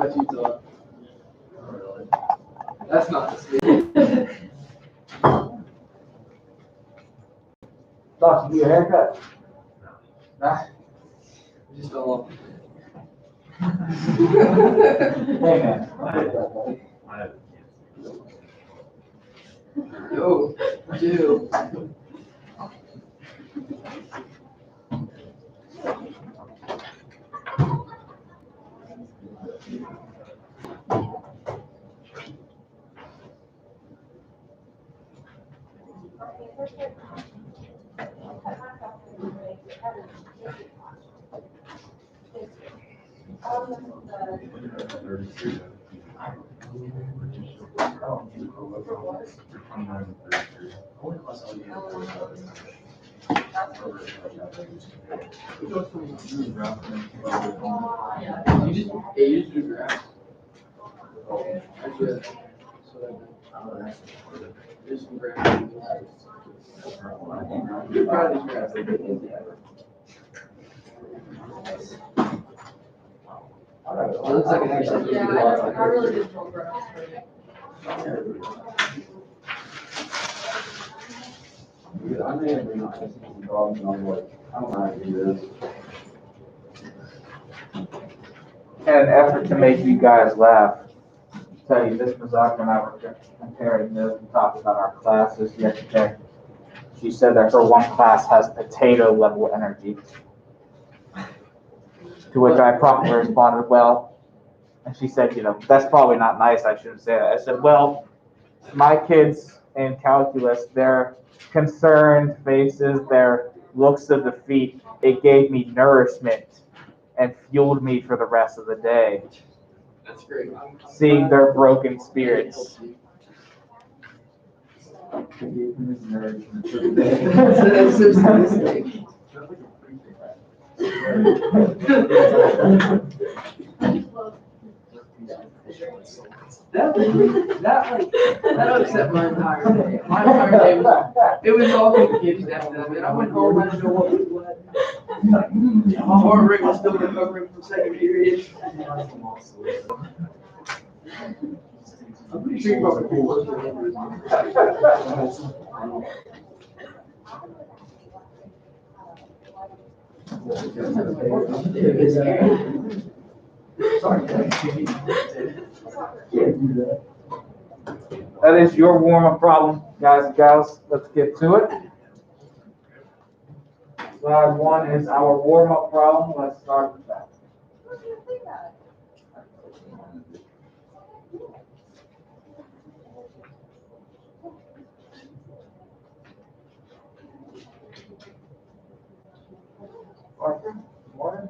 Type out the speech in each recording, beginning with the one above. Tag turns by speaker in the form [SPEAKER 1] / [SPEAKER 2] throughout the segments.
[SPEAKER 1] what you thought. That's not the spirit.
[SPEAKER 2] Thought you do a haircut. Nah.
[SPEAKER 1] Just don't want.
[SPEAKER 2] Hey man.
[SPEAKER 1] Yo, chill. You just do graphs. There's some graphs. You're proud of these graphs. It looks like it actually.
[SPEAKER 3] Yeah, I really did feel gross.
[SPEAKER 2] I may have been honest with you, Bob, and I'm like, I don't know how to do this. In an effort to make you guys laugh, tell you this Mazak and I were comparing this and talking about our classes yesterday. She said that her one class has potato level energy. To which I promptly responded, well, and she said, that's probably not nice, I shouldn't say that. I said, well, my kids in calculus, their concerned faces, their looks of defeat, it gave me nourishment and fueled me for the rest of the day.
[SPEAKER 1] That's great.
[SPEAKER 2] Seeing their broken spirits.
[SPEAKER 1] That's so sadistic. That upset my entire day. My entire day was all confused after that. Man, I went home, I didn't know what was what. My heart rate was still recovering from second period. I'm pretty sure you probably cool.
[SPEAKER 2] That is your warm-up problem, guys and gals. Let's get to it. Slide 1 is our warm-up problem. Let's start with that. Arthur, morning.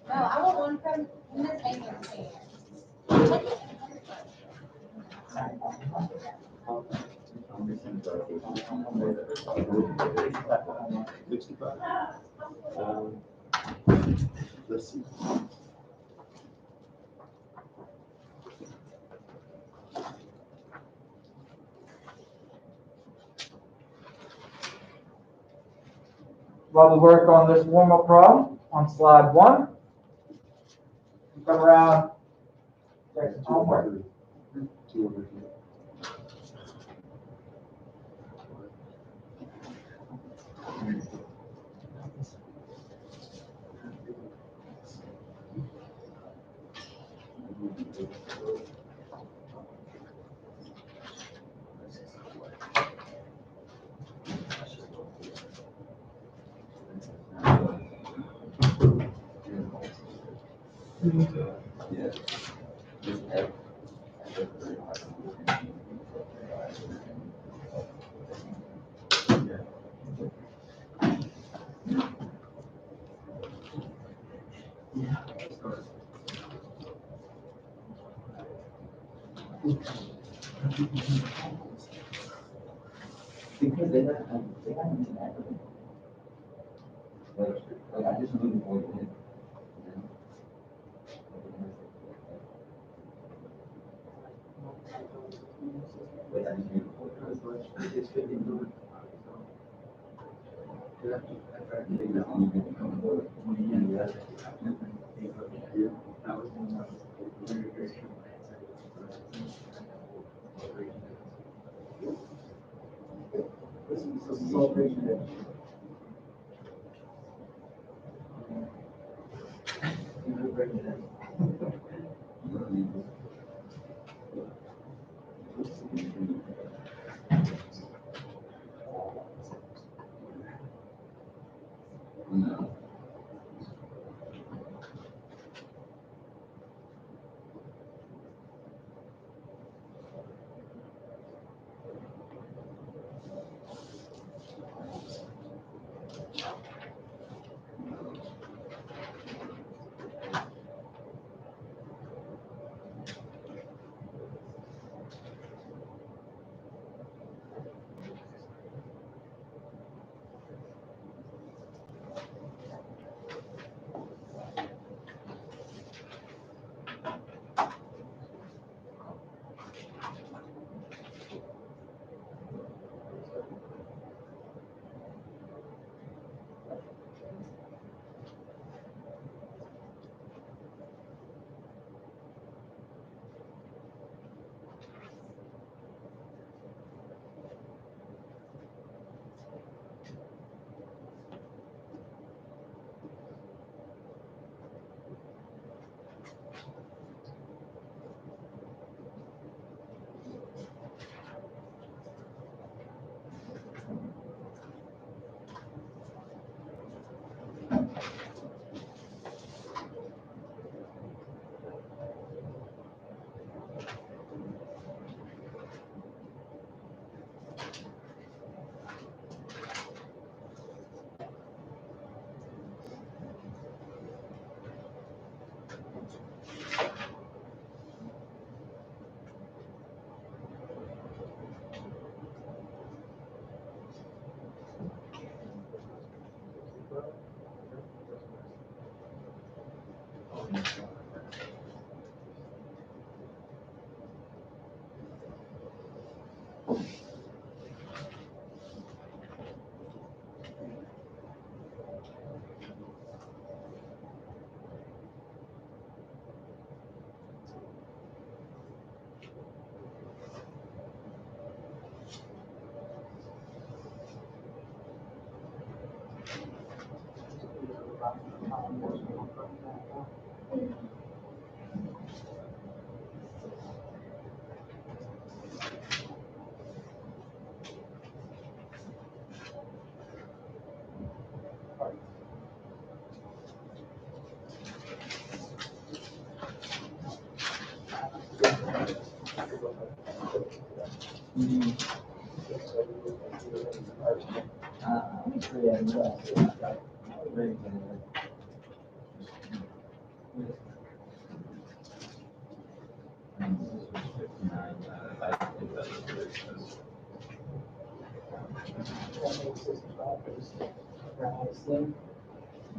[SPEAKER 4] No, I want one from Miss Baker's hand.
[SPEAKER 5] Let's see.
[SPEAKER 2] While we work on this warm-up problem on slide 1, come around, check some homework.
[SPEAKER 5] Two over here. Yeah. Because they got into that. Like I just moved forward with it. Like I just moved forward. No.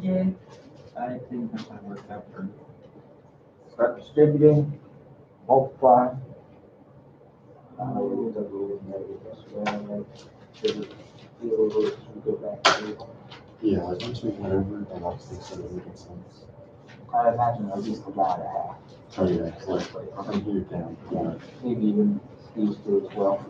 [SPEAKER 5] Yeah, I think that might work out for me.
[SPEAKER 2] Start distributing, multiply.
[SPEAKER 5] Yeah, like once we went over, that obviously started making sense.
[SPEAKER 2] I imagine at least about a half,
[SPEAKER 5] Oh, yeah, it's like from here down. Yeah.
[SPEAKER 2] maybe even these two as well.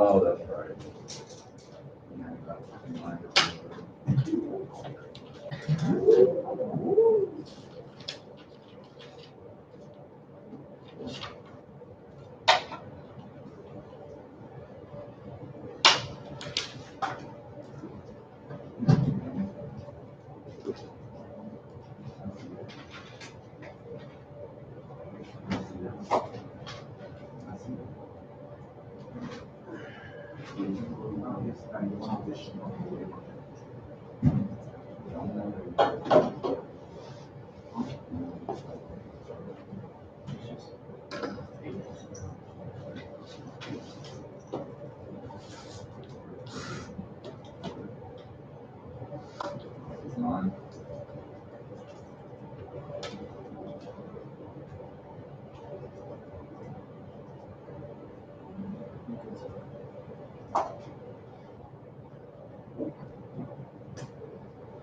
[SPEAKER 5] Oh, that's right.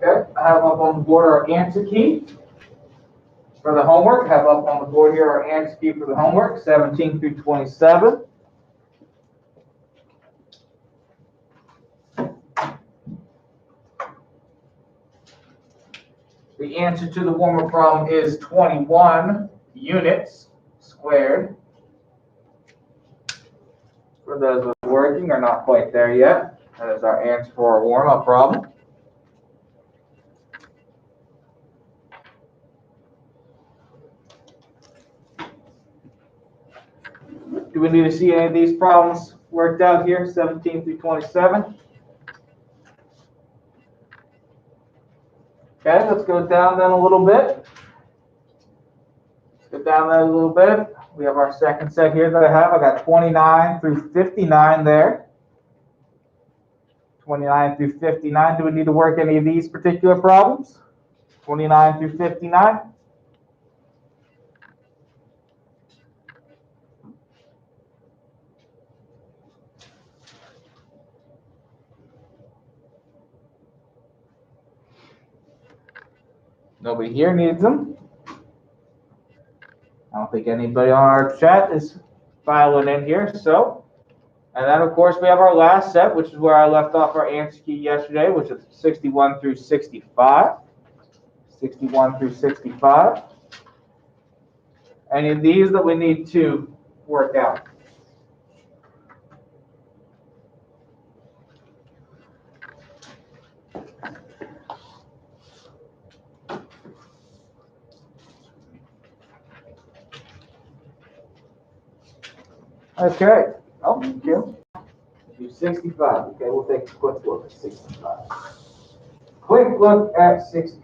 [SPEAKER 2] Okay, I have up on the board our answer key for the homework. I have up on the board here our answer key for the homework, 17 through 27. The answer to the homework problem is 21 units squared. For those who are working or not quite there yet, that is our answer for our warm-up problem. Do we need to see any of these problems worked out here, 17 through 27? Okay, let's go down then a little bit. Let's go down then a little bit. We have our second set here that I have. I got 29 through 59 there. 29 through 59. Do we need to work any of these particular problems? 29 through 59. Nobody here needs them. I don't think anybody on our chat is filing in here, so. And then, of course, we have our last set, which is where I left off our answer key yesterday, which is 61 through 65. 61 through 65. Any of these that we need to work out? Okay. Oh, thank you. Do 65. Okay, we'll take a quick look at 65. Quick look at 65.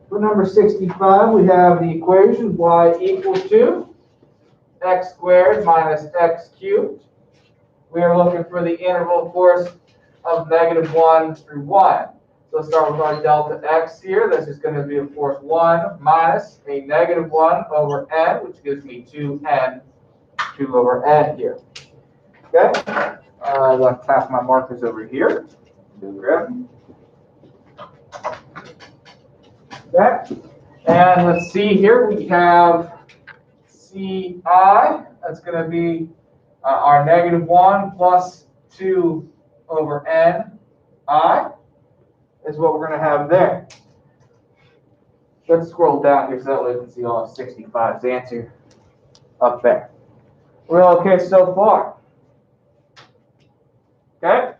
[SPEAKER 2] For number 65, we have the equation y equals to x squared minus x cubed. We are looking for the interval, of course, of -1 through 1. So let's start with our delta x here. This is going to be, of course, 1 minus a -1 over n, which gives me 2n, 2 over n here. Okay? I left half my markers over here. Okay. And let's see here, we have ci, that's going to be our -1 plus 2 over n I is what we're going to have there. Let's scroll down here so that way we can see all of 65's answer up there. We're okay so far. Okay?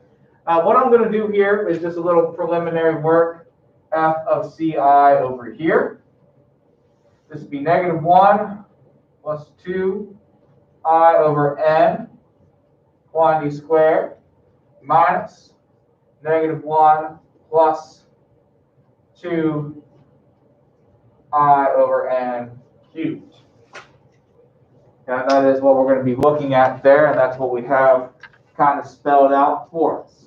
[SPEAKER 2] What I'm going to do here is just a little preliminary work. F of ci over here. This would be -1 plus 2i over n quantity squared minus -1 plus 2i over n cubed. And that is what we're going to be looking at there, and that's what we have kind of spelled out for us.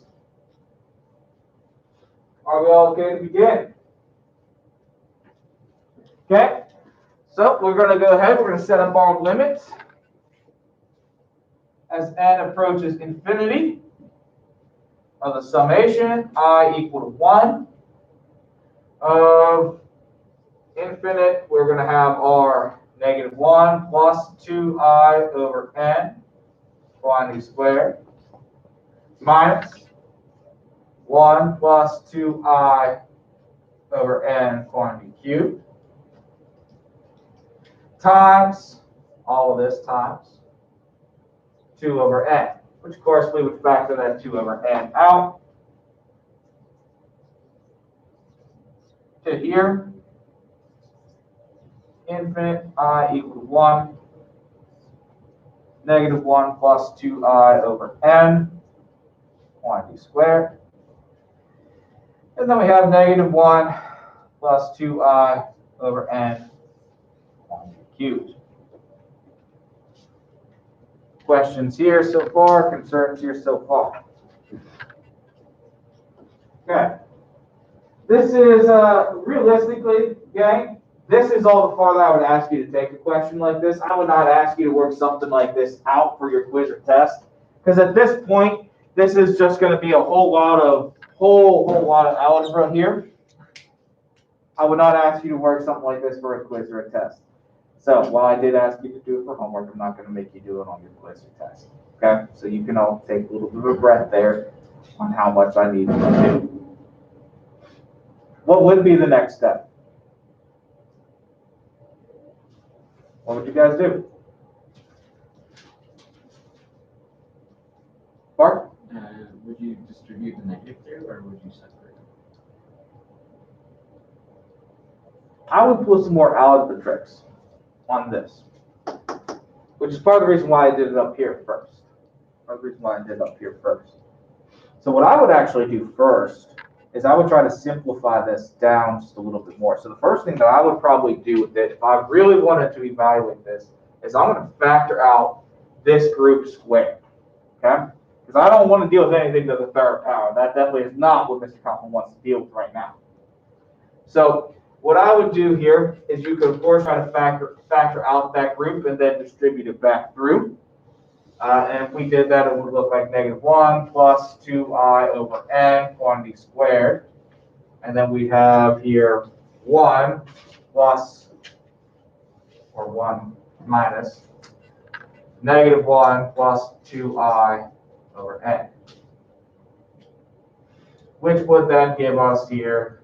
[SPEAKER 2] Are we all okay to begin? Okay, so we're going to go ahead, we're going to set up our limits as n approaches infinity of the summation I equal to 1 of infinite. We're going to have our -1 plus 2i over n quantity squared minus 1 plus 2i over n quantity cubed times all of this times 2 over n, which of course we would factor that 2 over n out. to here, infinite I equal to 1, negative 1 plus 2I over n, quantity squared. And then we have negative 1 plus 2I over n, quantity cubed. Questions here so far, concerns here so far. Okay. This is, realistically, gang, this is all the farther I would ask you to take a question like this. I would not ask you to work something like this out for your quiz or test. Because at this point, this is just going to be a whole lot of algebra here. I would not ask you to work something like this for a quiz or a test. So while I did ask you to do it for homework, I'm not going to make you do it on your quiz or test. Okay? So you can all take a little bit of a breath there on how much I need you to do. What would be the next step? What would you guys do? Bart?
[SPEAKER 6] Would you distribute the negative through, or would you separate them?
[SPEAKER 2] I would put some more algebra tricks on this, which is part of the reason why I did it up here first. So what I would actually do first is I would try to simplify this down just a little bit more. So the first thing that I would probably do with it, if I really wanted to evaluate this, is I'm going to factor out this group squared, okay? Because I don't want to deal with anything to the third power. That definitely is not what Mr. Kaufman wants to deal with right now. So what I would do here is you could, of course, try to factor out that group and then distribute it back through. And if we did that, it would look like negative 1 plus 2I over n, quantity squared. And then we have here 1 plus, or 1 minus, negative 1 plus 2I over n. Which would then give us here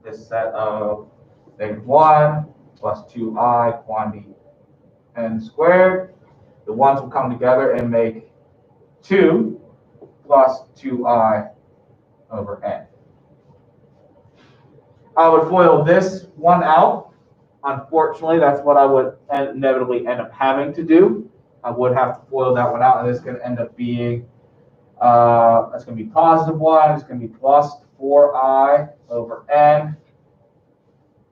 [SPEAKER 2] this set of negative 1 plus 2I, quantity n squared. The ones will come together and make 2 plus 2I over n. I would FOIL this one out. Unfortunately, that's what I would inevitably end up having to do. I would have to FOIL that one out, and it's going to end up being, that's going to be positive 1. It's going to be plus 4I over n.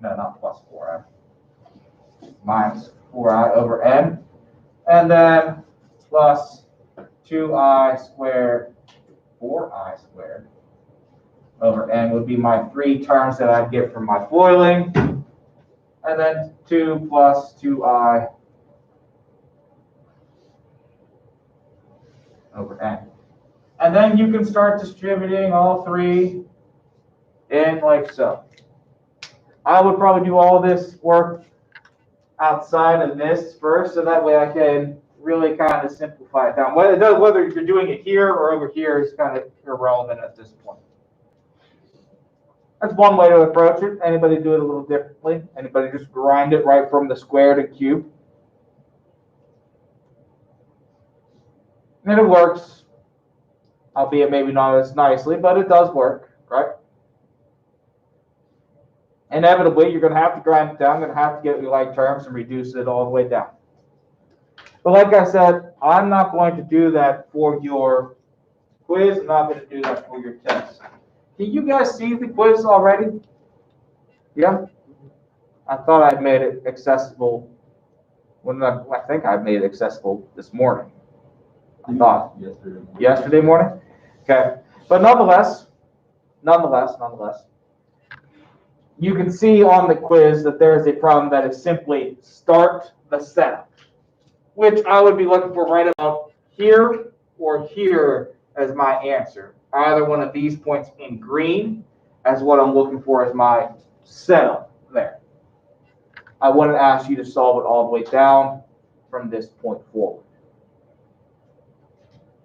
[SPEAKER 2] No, not plus 4I. Minus 4I over n. And then plus 2I squared, 4I squared over n would be my 3 terms that I'd get from my FOILing. And then 2 plus 2I over n. And then you can start distributing all 3 in like so. I would probably do all this work outside of this first, so that way I can really kind of simplify it down. Whether you're doing it here or over here is kind of irrelevant at this point. That's one way to approach it. Anybody do it a little differently? Anybody just grind it right from the square to cube? And it works, albeit maybe not as nicely, but it does work, right? Inevitably, you're going to have to grind it down. You're going to have to get your like terms and reduce it all the way down. But like I said, I'm not going to do that for your quiz. I'm not going to do that for your test. Can you guys see the quiz already? Yeah? I thought I'd made it accessible. I think I made it accessible this morning. I thought. Yesterday morning? Okay. But nonetheless, you can see on the quiz that there is a problem that is simply start the setup, which I would be looking for right about here or here as my answer. Either one of these points in green as what I'm looking for as my setup there. I wouldn't ask you to solve it all the way down from this point forward.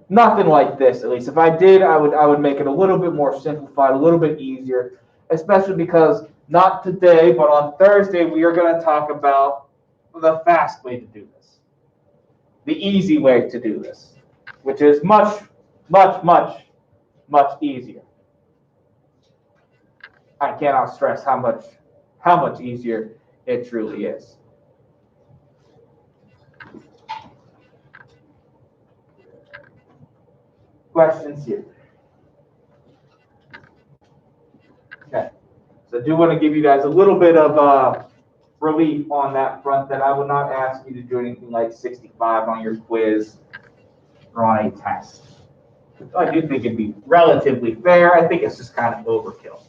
[SPEAKER 2] Nothing like this, at least. If I did, I would make it a little bit more simplified, a little bit easier, especially because not today, but on Thursday, we are going to talk about the fast way to do this. The easy way to do this, which is much, much, much, much easier. I cannot stress how much easier it truly is. Questions here? Okay, so I do want to give you guys a little bit of relief on that front, that I would not ask you to do anything like 65 on your quiz or on a test. So I do think it'd be relatively fair. I think it's just kind of overkill.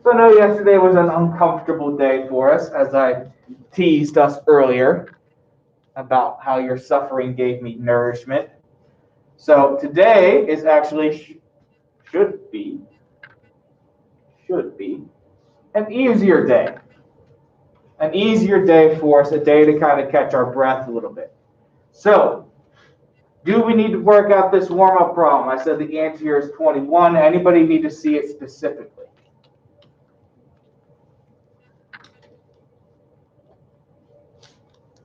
[SPEAKER 2] So I know yesterday was an uncomfortable day for us, as I teased us earlier about how your suffering gave me nourishment. So today is actually, should be an easier day. An easier day for us, a day to kind of catch our breath a little bit. So, do we need to work out this warm-up problem? I said the answer here is 21. Anybody need to see it specifically?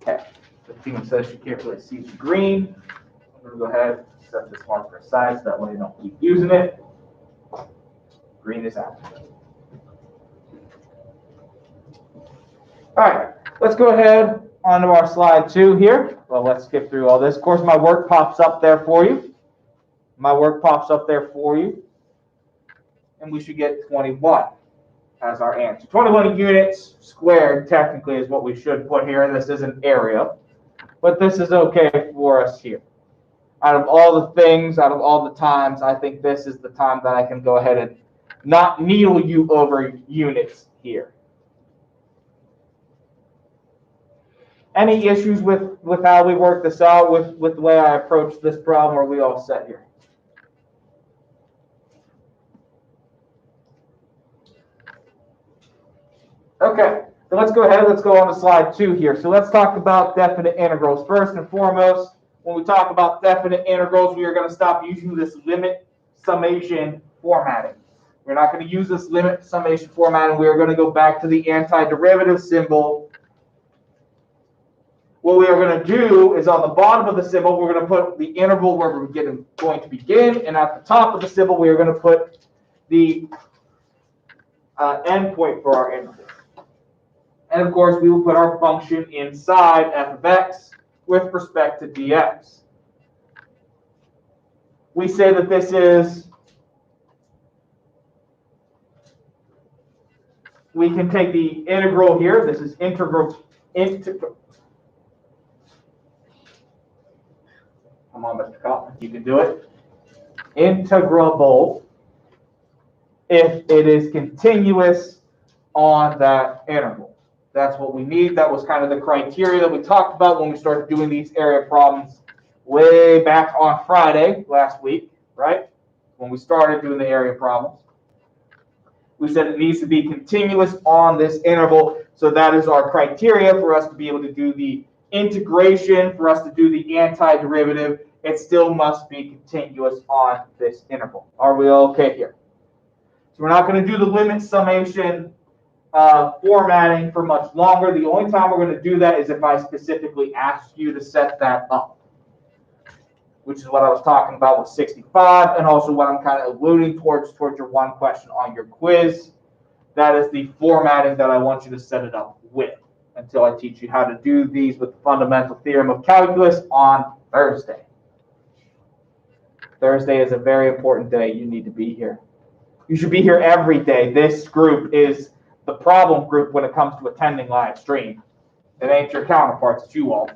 [SPEAKER 2] Okay, the team says she can't really see the green. I'm going to go ahead and set this marker aside so that way you don't keep using it. Green is out. All right, let's go ahead onto our slide 2 here. Well, let's skip through all this. Of course, my work pops up there for you. And we should get 21 as our answer. 21 units squared technically is what we should put here. This is an area, but this is okay for us here. Out of all the things, out of all the times, I think this is the time that I can go ahead and not needle you over units here. Any issues with how we work this out, with the way I approach this problem? Are we all set here? Okay, so let's go ahead. Let's go on to slide 2 here. So let's talk about definite integrals. First and foremost, when we talk about definite integrals, we are going to stop using this limit summation formatting. We're not going to use this limit summation formatting. We are going to go back to the antiderivative symbol. What we are going to do is on the bottom of the symbol, we're going to put the interval where we're going to begin, and at the top of the symbol, we are going to put the endpoint for our interval. And of course, we will put our function inside f of x with respect to dx. We say that this is, we can take the integral here. This is integral. Come on, Mr. Kaufman, you can do it. Integrable if it is continuous on that interval. That's what we need. That was kind of the criteria that we talked about when we started doing these area problems way back on Friday last week, right? When we started doing the area problems. We said it needs to be continuous on this interval. So that is our criteria for us to be able to do the integration, for us to do the antiderivative. It still must be continuous on this interval. Are we okay here? So we're not going to do the limit summation formatting for much longer. The only time we're going to do that is if I specifically ask you to set that up, which is what I was talking about with 65, and also what I'm kind of alluding towards your one question on your quiz. That is the formatting that I want you to set it up with until I teach you how to do these with the fundamental theorem of calculus on Thursday. Thursday is a very important day. You need to be here. You should be here every day. This group is the problem group when it comes to attending live stream. It ain't your counterparts, it's you all.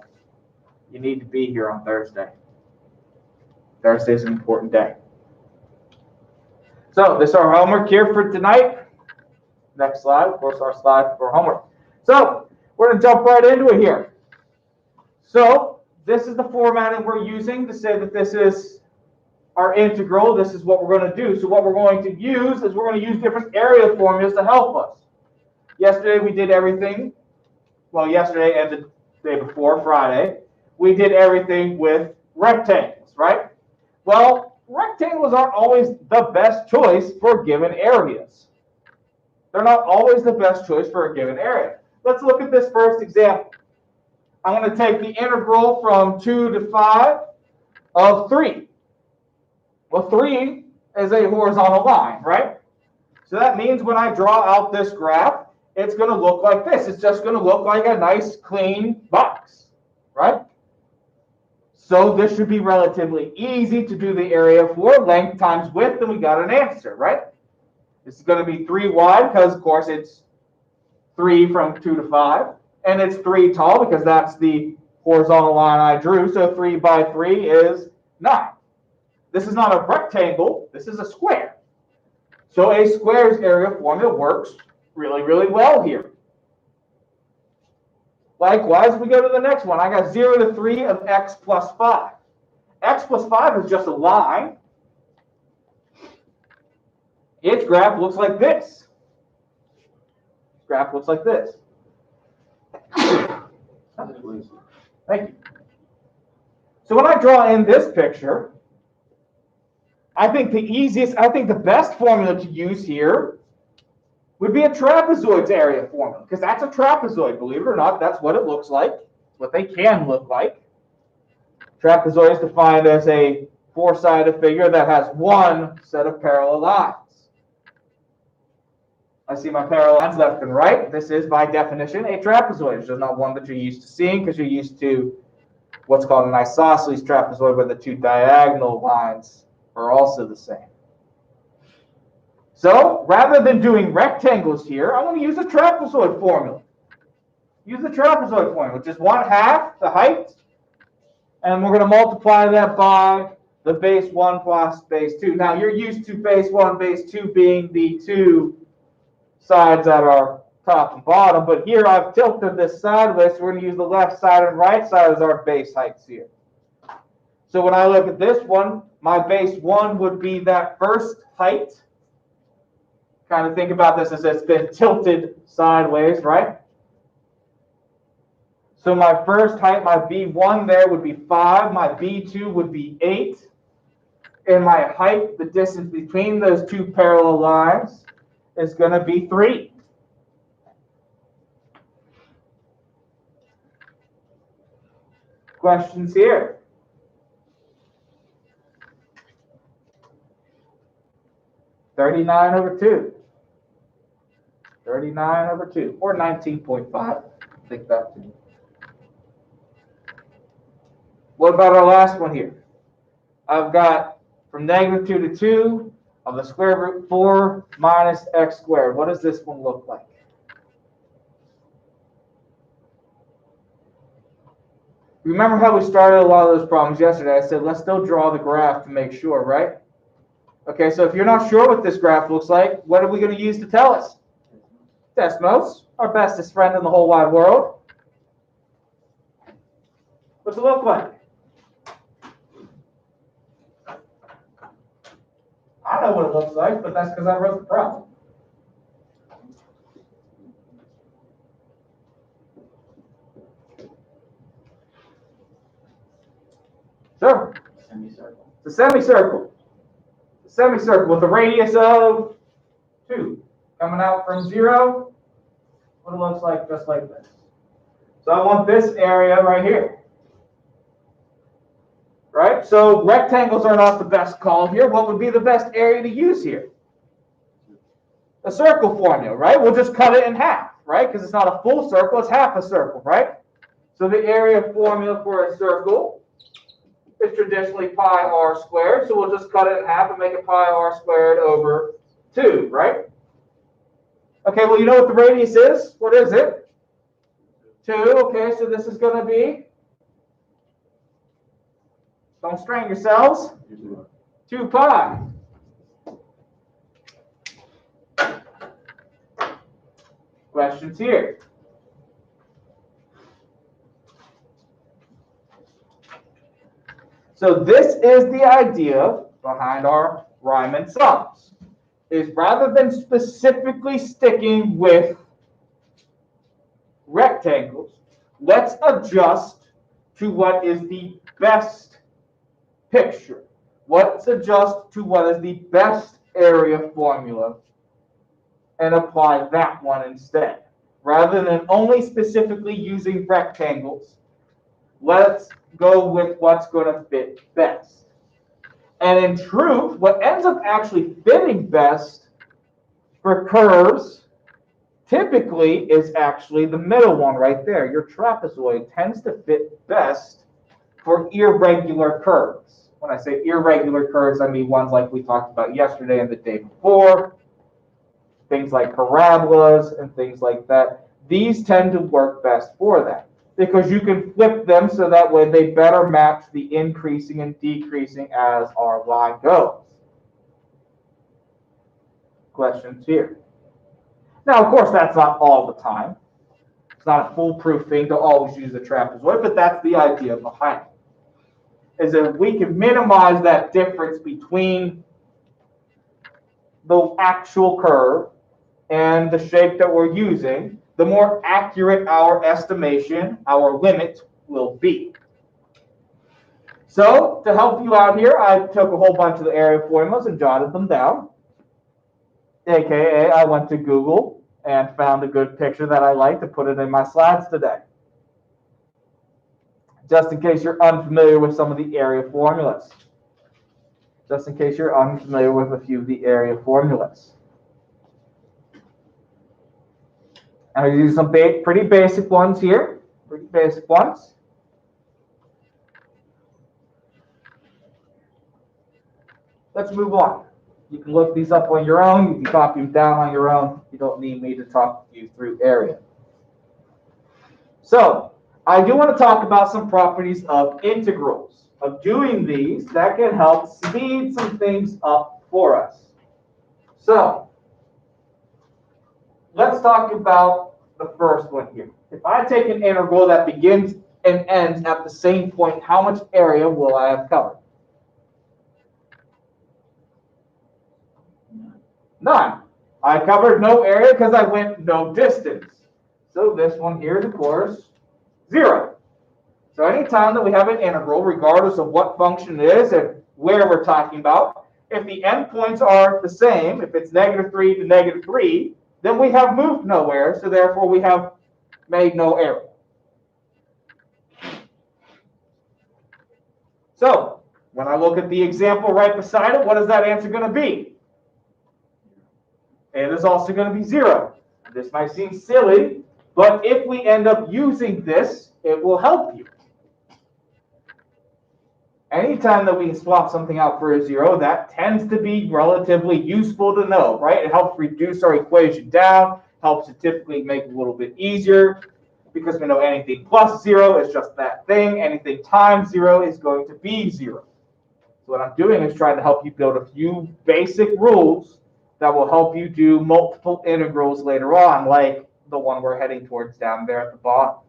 [SPEAKER 2] You need to be here on Thursday. Thursday is an important day. So this is our homework here for tonight. Next slide, of course, our slide for homework. So we're going to jump right into it here. So this is the formatting we're using to say that this is our integral. This is what we're going to do. So what we're going to use is we're going to use different area formulas to help us. Yesterday we did everything. Well, yesterday and the day before, Friday, we did everything with rectangles, right? Well, rectangles aren't always the best choice for given areas. They're not always the best choice for a given area. Let's look at this first example. I'm going to take the integral from 2 to 5 of 3. Well, 3 is a horizontal line, right? So that means when I draw out this graph, it's going to look like this. It's just going to look like a nice, clean box, right? So this should be relatively easy to do the area for. Length times width, and we got an answer, right? This is going to be 3 wide because, of course, it's 3 from 2 to 5. And it's 3 tall because that's the horizontal line I drew. So 3 by 3 is 9. This is not a rectangle. This is a square. So a square's area formula works really, really well here. Likewise, we go to the next one. I got 0 to 3 of x plus 5. X plus 5 is just a line. Its graph looks like this. Graph looks like this. Thank you. So when I draw in this picture, I think the best formula to use here would be a trapezoid's area formula, because that's a trapezoid, believe it or not. That's what it looks like. It's what they can look like. Trapezoid is defined as a four-sided figure that has one set of parallel lines. I see my parallel lines left and right. This is, by definition, a trapezoid. It's just not one that you're used to seeing, because you're used to what's called an isosceles trapezoid, where the two diagonal lines are also the same. So rather than doing rectangles here, I'm going to use a trapezoid formula. Use the trapezoid formula, which is 1/2 the height, and we're going to multiply that by the base 1 plus base 2. Now you're used to base 1, base 2 being the two sides that are top and bottom, but here I've tilted this sideways, so we're going to use the left side and right side as our base heights here. So when I look at this one, my base 1 would be that first height. Kind of think about this as it's been tilted sideways, right? So my first height, my B1 there would be 5, my B2 would be 8, and my height, the distance between those two parallel lines, is going to be 3. Questions here? (39/2). 39/2, or 19.5. Think back to me. What about our last one here? I've got from -2 to 2 of the square root 4 minus x squared. What does this one look like? Remember how we started a lot of those problems yesterday? I said, let's still draw the graph to make sure, right? Okay, so if you're not sure what this graph looks like, what are we going to use to tell us? Desmos, our bestest friend in the whole wide world. What's it look like? I know what it looks like, but that's because I wrote the problem. Sure.
[SPEAKER 6] Semicircle.
[SPEAKER 2] It's a semicircle. A semicircle with a radius of 2. Coming out from 0, what it looks like, just like this. So I want this area right here. Right? So rectangles are not the best call here. What would be the best area to use here? The circle formula, right? We'll just cut it in half, right? Because it's not a full circle, it's half a circle, right? So the area formula for a circle is traditionally pi r squared. So we'll just cut it in half and make it pi r squared over 2, right? Okay, well, you know what the radius is? What is it? 2. Okay, so this is going to be, don't strain yourselves, 2 pi. Questions here? So this is the idea behind our Riemann sums, is rather than specifically sticking with rectangles, let's adjust to what is the best picture. Let's adjust to what is the best area formula and apply that one instead. Rather than only specifically using rectangles, let's go with what's going to fit best. And in truth, what ends up actually fitting best for curves typically is actually the middle one right there. Your trapezoid tends to fit best for irregular curves. When I say irregular curves, I mean ones like we talked about yesterday and the day before, things like parabolas and things like that. These tend to work best for that because you can flip them so that way they better match the increasing and decreasing as our line goes. Questions here? Now, of course, that's not all the time. It's not a foolproof thing to always use a trapezoid, but that's the idea behind it. Is that we can minimize that difference between the actual curve and the shape that we're using, the more accurate our estimation, our limit will be. So to help you out here, I took a whole bunch of the area formulas and jotted them down. AKA, I went to Google and found a good picture that I like to put it in my slides today. Just in case you're unfamiliar with some of the area formulas. Just in case you're unfamiliar with a few of the area formulas. I'm going to use some pretty basic ones here. Pretty basic ones. Let's move on. You can look these up on your own. You can copy them down on your own. You don't need me to talk you through area. So, I do want to talk about some properties of integrals. Of doing these, that can help speed some things up for us. So, let's talk about the first one here. If I take an integral that begins and ends at the same point, how much area will I have covered? None. I covered no area because I went no distance. So this one here is, of course, 0. So anytime that we have an integral, regardless of what function it is and where we're talking about, if the endpoints are the same, if it's -3 to -3, then we have moved nowhere, so therefore we have made no area. So when I look at the example right beside it, what is that answer going to be? It is also going to be 0. This might seem silly, but if we end up using this, it will help you. Anytime that we swap something out for a 0, that tends to be relatively useful to know, right? It helps reduce our equation down, helps it typically make it a little bit easier, because we know anything plus 0 is just that thing. Anything times 0 is going to be 0. So what I'm doing is trying to help you build a few basic rules that will help you do multiple integrals later on, like the one we're heading towards down there at the bottom.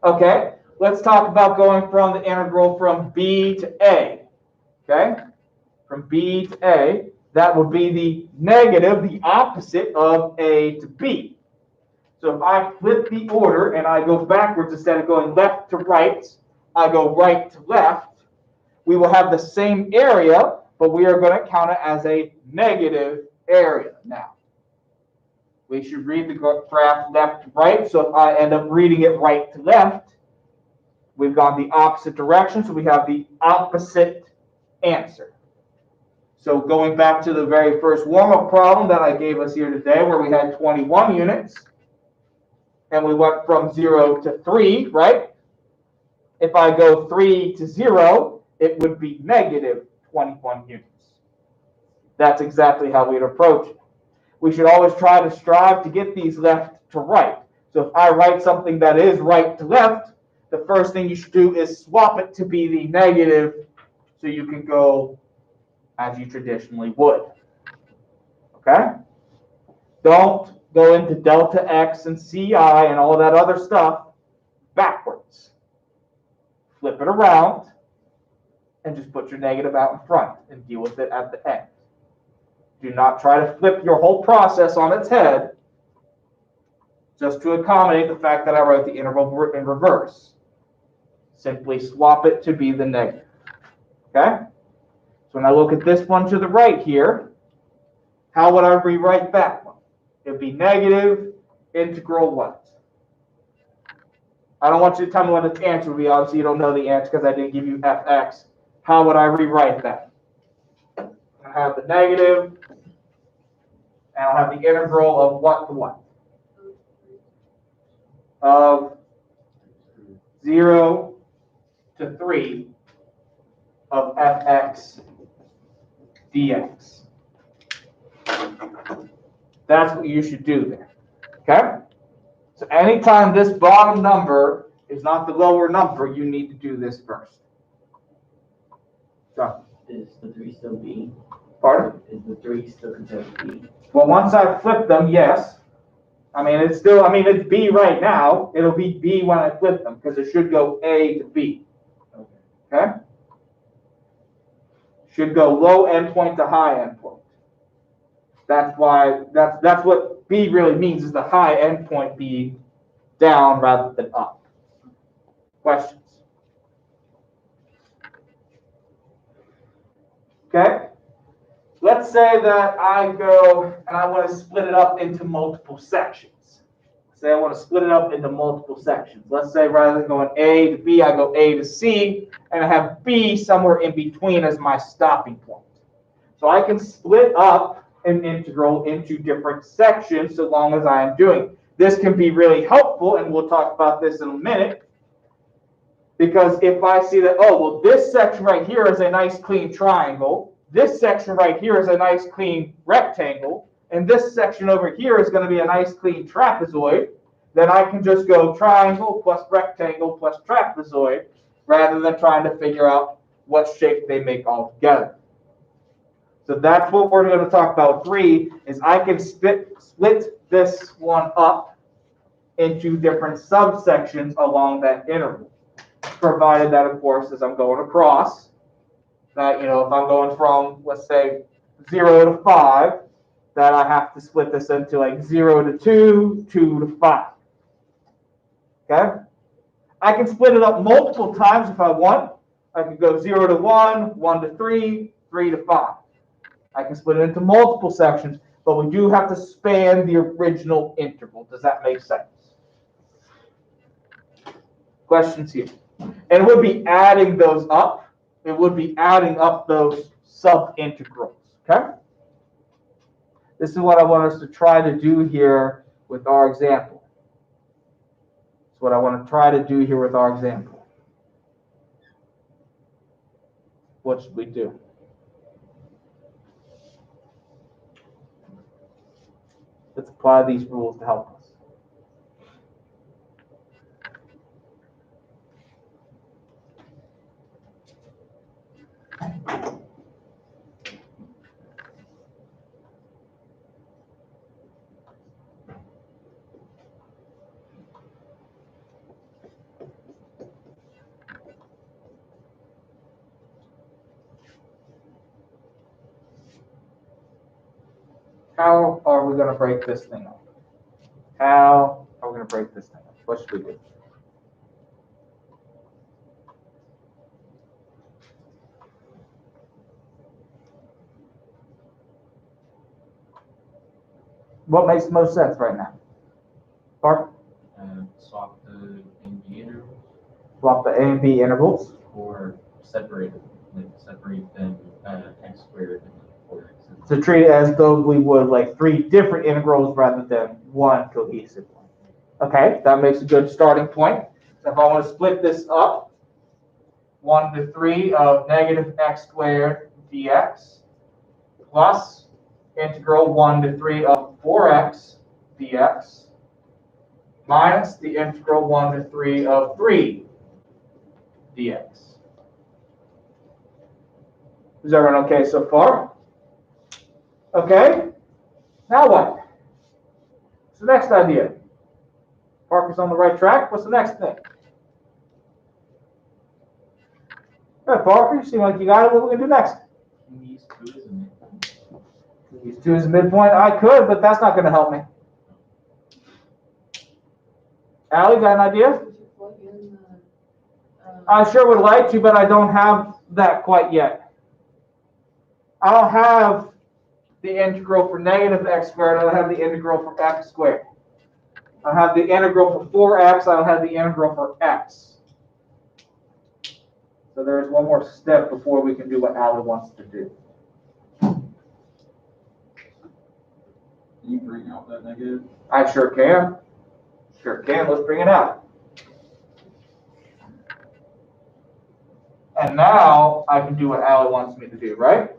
[SPEAKER 2] Okay, let's talk about going from the integral from b to a. Okay, from b to a, that would be the negative, the opposite of a to b. So if I flip the order and I go backwards instead of going left to right, I go right to left, we will have the same area, but we are going to count it as a negative area now. We should read the graph left to right, so if I end up reading it right to left, we've gone the opposite direction, so we have the opposite answer. So going back to the very first warm-up problem that I gave us here today, where we had 21 units, and we went from 0 to 3, right? If I go 3 to 0, it would be negative 21 units. That's exactly how we'd approach it. We should always try to strive to get these left to right. So if I write something that is right to left, the first thing you should do is swap it to be the negative so you can go as you traditionally would. Okay? Don't go into delta x and ci and all that other stuff backwards. Flip it around and just put your negative out in front and deal with it at the end. Do not try to flip your whole process on its head just to accommodate the fact that I wrote the integral in reverse. Simply swap it to be the negative. Okay? So when I look at this one to the right here, how would I rewrite that one? It would be negative integral what? I don't want you to tell me what the answer would be. Obviously, you don't know the answer because I didn't give you fx. How would I rewrite that? I have the negative, and I'll have the integral of what to what? Of 0 to 3 of fx dx. That's what you should do there. Okay? So anytime this bottom number is not the lower number, you need to do this first. So,
[SPEAKER 7] Is the 3 still B?
[SPEAKER 2] pardon?
[SPEAKER 7] Is the 3 still considered B?
[SPEAKER 2] Well, once I flip them, yes. I mean, it's B right now. It'll be B when I flip them because it should go A to B. Okay? Should go low endpoint to high endpoint. That's why, that's what B really means, is the high endpoint being down rather than up. Questions? Okay? Let's say that I go and I want to split it up into multiple sections. Say I want to split it up into multiple sections. Let's say rather than going A to B, I go A to C, and I have B somewhere in between as my stopping point. So I can split up an integral into different sections so long as I am doing it. This can be really helpful, and we'll talk about this in a minute, because if I see that, oh, well, this section right here is a nice clean triangle, this section right here is a nice clean rectangle, and this section over here is going to be a nice clean trapezoid, then I can just go triangle plus rectangle plus trapezoid rather than trying to figure out what shape they make all together. So that's what we're going to talk about. 3 is I can split this one up into different subsections along that interval, provided that, of course, as I'm going across, that, if I'm going from, let's say, 0 to 5, that I have to split this into like 0 to 2, 2 to 5. Okay? I can split it up multiple times if I want. I can go 0 to 1, 1 to 3, 3 to 5. I can split it into multiple sections, but we do have to span the original interval. Does that make sense? Questions here? And it would be adding those up. It would be adding up those sub-integrals. Okay? This is what I want us to try to do here with our example. It's what I want to try to do here with our example. What should we do? Let's apply these rules to help us. How are we going to break this thing up? How are we going to break this thing up? What should we do? What makes the most sense right now? Bart?
[SPEAKER 6] Swap the A and B intervals,
[SPEAKER 2] Swap the A and B intervals.
[SPEAKER 6] or separate them x squared and 4x.
[SPEAKER 2] To treat it as though we would like 3 different integrals rather than one cohesive one. Okay, that makes a good starting point. So if I want to split this up, 1 to 3 of negative x squared dx plus integral 1 to 3 of 4x dx minus the integral 1 to 3 of 3 dx. Is everyone okay so far? Okay, now what? What's the next idea? Parker's on the right track. What's the next thing? Hey, Parker, you seem like you got it. What are we going to do next?
[SPEAKER 6] Use 2 as a midpoint.
[SPEAKER 2] Use 2 as a midpoint. I could, but that's not going to help me. Allie, got an idea? I sure would like to, but I don't have that quite yet. I don't have the integral for negative x squared. I don't have the integral for x squared. I have the integral for 4x, I'll have the integral for x. So there's one more step before we can do what Allie wants to do.
[SPEAKER 6] Can you bring out that negative?
[SPEAKER 2] I sure can. Sure can. Let's bring it out. And now I can do what Allie wants me to do, right?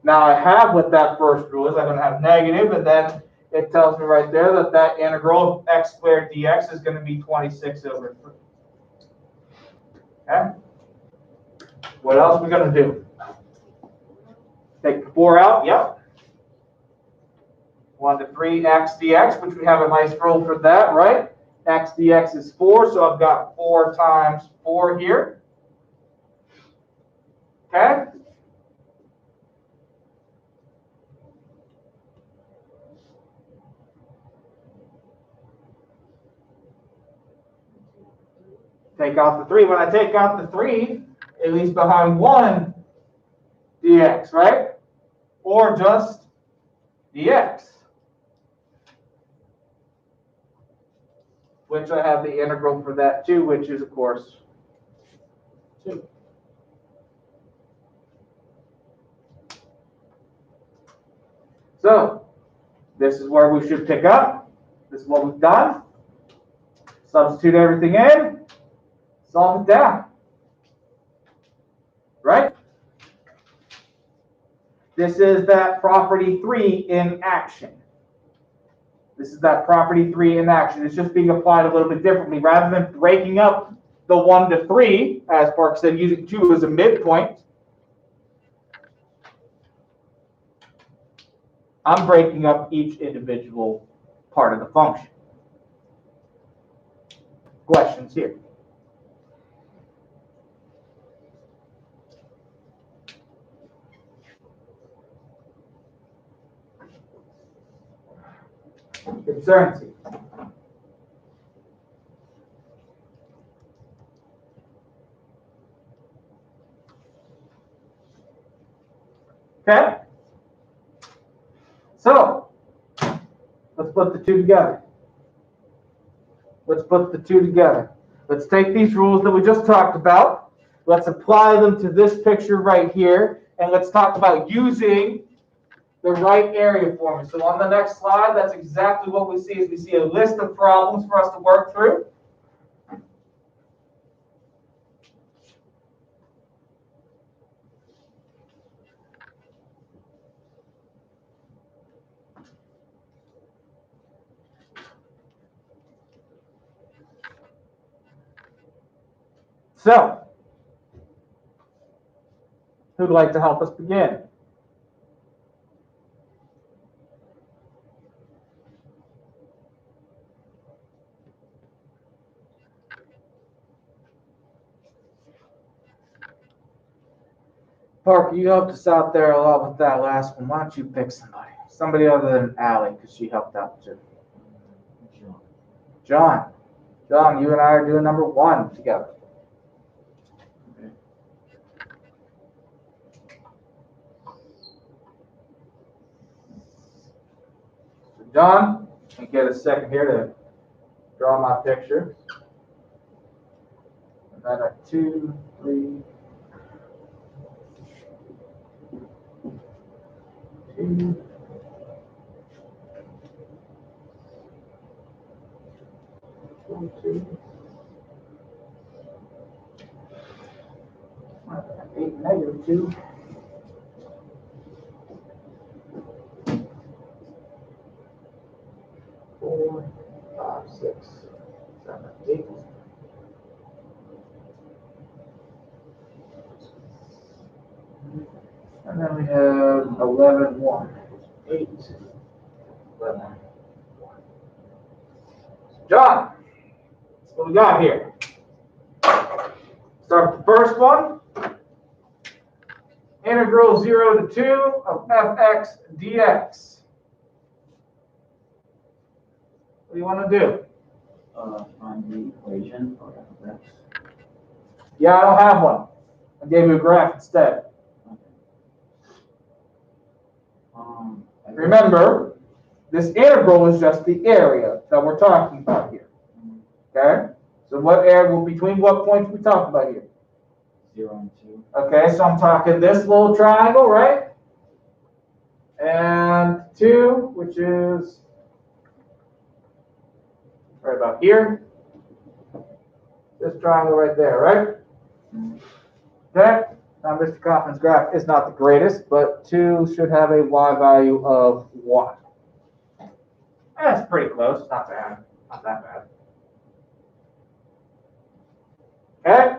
[SPEAKER 2] Now I have what that first rule is. I'm going to have negative, and then it tells me right there that that integral of x squared dx is going to be 26 over 3. Okay? What else are we going to do? Take the 4 out. Yep. 1 to 3 x dx, which we have a nice rule for that, right? X dx is 4, so I've got 4 times 4 here. Okay? Take out the 3. When I take out the 3, it leaves behind 1 dx, right? Or just dx, which I have the integral for that too, which is, of course, 2. So, this is where we should pick up. This is what we've done. Substitute everything in, solve it down. Right? This is that property 3 in action. This is that property 3 in action. It's just being applied a little bit differently. Rather than breaking up the 1 to 3, as Park said, using 2 as a midpoint, I'm breaking up each individual part of the function. Questions here? Concerns here? Okay? So, let's put the 2 together. Let's put the 2 together. Let's take these rules that we just talked about. Let's apply them to this picture right here. And let's talk about using the right area formula. So on the next slide, that's exactly what we see. Is we see a list of problems for us to work through. So, who'd like to help us begin? Parker, you helped us out there a lot with that last one. Why don't you pick somebody? Somebody other than Allie, because she helped out too. John. John, you and I are doing number 1 together.
[SPEAKER 6] Okay.
[SPEAKER 2] So John, can get a second here to draw my picture. And then a 2, 3, 2. 2. 8, negative 2. 4, 5, 6, 7, 8. And then we have 11, 1, 8, 11, 1. John, what we got here? Start with the first one. Integral 0 to 2 of fx dx. What do you want to do?
[SPEAKER 7] Find the equation for f(x).
[SPEAKER 2] Yeah, I don't have one. I gave you a graph instead.
[SPEAKER 7] I guess-
[SPEAKER 2] Remember, This integral is just the area that we're talking about here. Okay? So what area, between what points we talking about here?
[SPEAKER 7] 0 and 2.
[SPEAKER 2] Okay, so I'm talking this little triangle, right? And 2, which is right about here. This triangle right there, right? Okay? Now, Mr. Kaufman's graph is not the greatest, but 2 should have a y value of 1. That's pretty close. Not bad. Not that bad. Okay?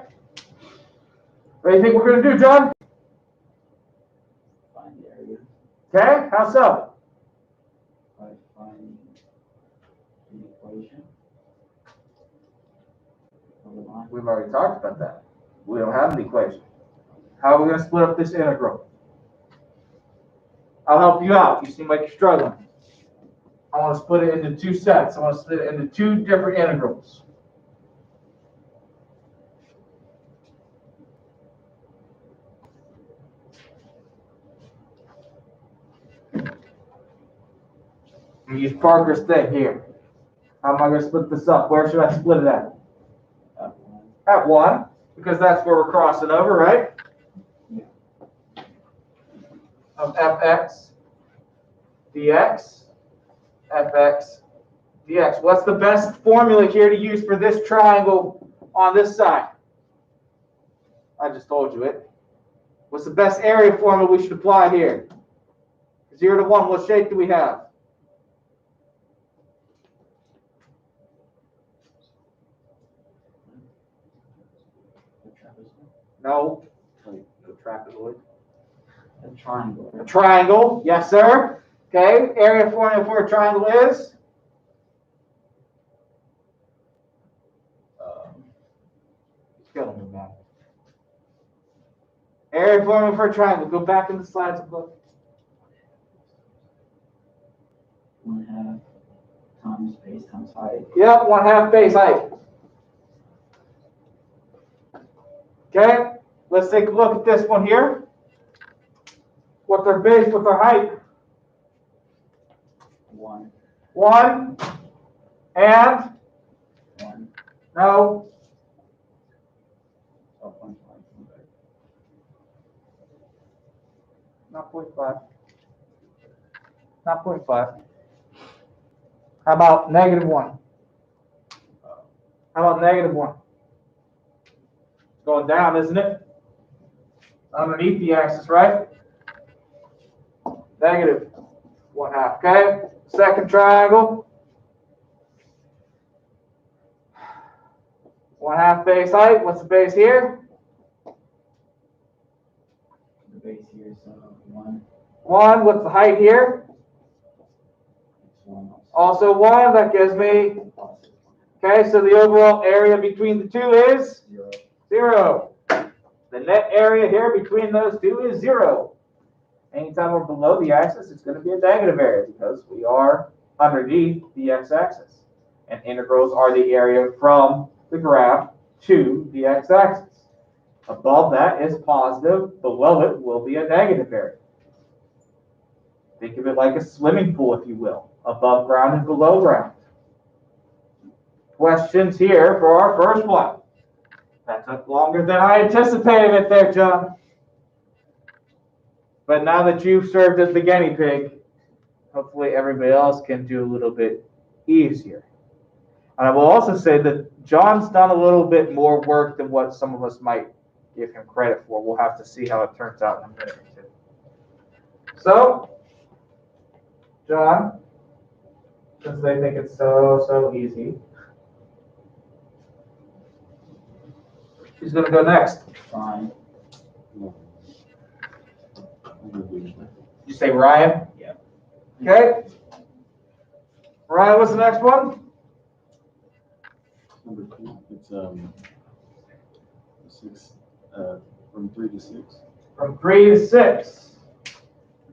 [SPEAKER 2] What do you think we're going to do, John?
[SPEAKER 7] Find the area
[SPEAKER 2] Okay? How so?
[SPEAKER 7] by finding the equation of the line.
[SPEAKER 2] We've already talked about that. We don't have an equation. How are we going to split up this integral? I'll help you out. You seem like you're struggling. I want to split it into 2 sets. I want to split it into 2 different integrals. I'm going to use Parker's thing here. How am I going to split this up? Where should I split it at?
[SPEAKER 7] At 1.
[SPEAKER 2] At 1, because that's where we're crossing over, right?
[SPEAKER 7] Yeah.
[SPEAKER 2] Of fx dx, fx dx. What's the best formula here to use for this triangle on this side? I just told you it. What's the best area formula we should apply here? 0 to 1, what shape do we have?
[SPEAKER 7] The trapezoid.
[SPEAKER 2] No. The trapezoid.
[SPEAKER 7] A triangle.
[SPEAKER 2] A triangle, yes sir. Okay, area formula for a triangle is? Killing me, man. Area formula for a triangle. Go back in the slides and look.
[SPEAKER 7] 1/2 times base times height.
[SPEAKER 2] Yep, 1/2 base height. Okay, let's take a look at this one here. What's our base, what's our height?
[SPEAKER 7] 1.
[SPEAKER 2] 1. And?
[SPEAKER 7] 1.
[SPEAKER 2] No.
[SPEAKER 7] 12.5.
[SPEAKER 2] Not 0.5. Not 0.5. How about -1? How about -1? It's going down, isn't it? Underneath the axis, right? -1/2. Okay. Second triangle. 1/2 base height. What's the base here?
[SPEAKER 7] The base here is 1.
[SPEAKER 2] 1. What's the height here?
[SPEAKER 7] It's 1
[SPEAKER 2] Also 1. That gives me.
[SPEAKER 7] also.
[SPEAKER 2] Okay. So the overall area between the 2 is
[SPEAKER 7] 0.
[SPEAKER 2] 0. The net area here between those 2 is 0. Anytime we're below the axis, it's going to be a negative area because we are underneath the x-axis. And integrals are the area from the graph to the x-axis. Above that is positive. Below it will be a negative area. Think of it like a swimming pool, if you will. Above ground and below ground. Questions here for our first one. That took longer than I anticipated it there, John. But now that you've served as the guinea pig, hopefully everybody else can do a little bit easier. And I will also say that John's done a little bit more work than what some of us might give him credit for. We'll have to see how it turns out in a minute or two. So, John, since they think it's so easy, who's going to go next?
[SPEAKER 7] Fine.
[SPEAKER 5] No.
[SPEAKER 2] Did you say Ryan?
[SPEAKER 7] Yeah.
[SPEAKER 2] Okay. Ryan, what's the next one?
[SPEAKER 5] Number 2, it's 6, from 3 to 6.
[SPEAKER 2] From 3 to 6.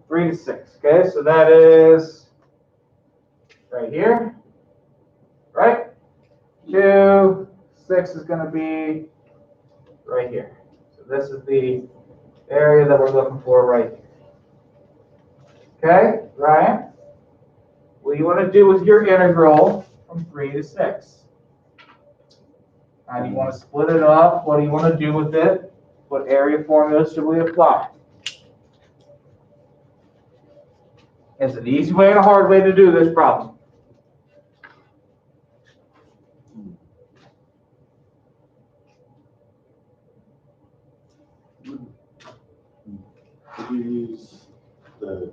[SPEAKER 2] 3 to 6. Okay, so that is right here. Right? 2, 6 is going to be right here. So this is the area that we're looking for right here. Okay, Ryan? what do you want to do with your integral from 3 to 6? How do you want to split it up? What do you want to do with it? What area formulas should we apply? There's an easy way and a hard way to do this problem.
[SPEAKER 5] Could we use the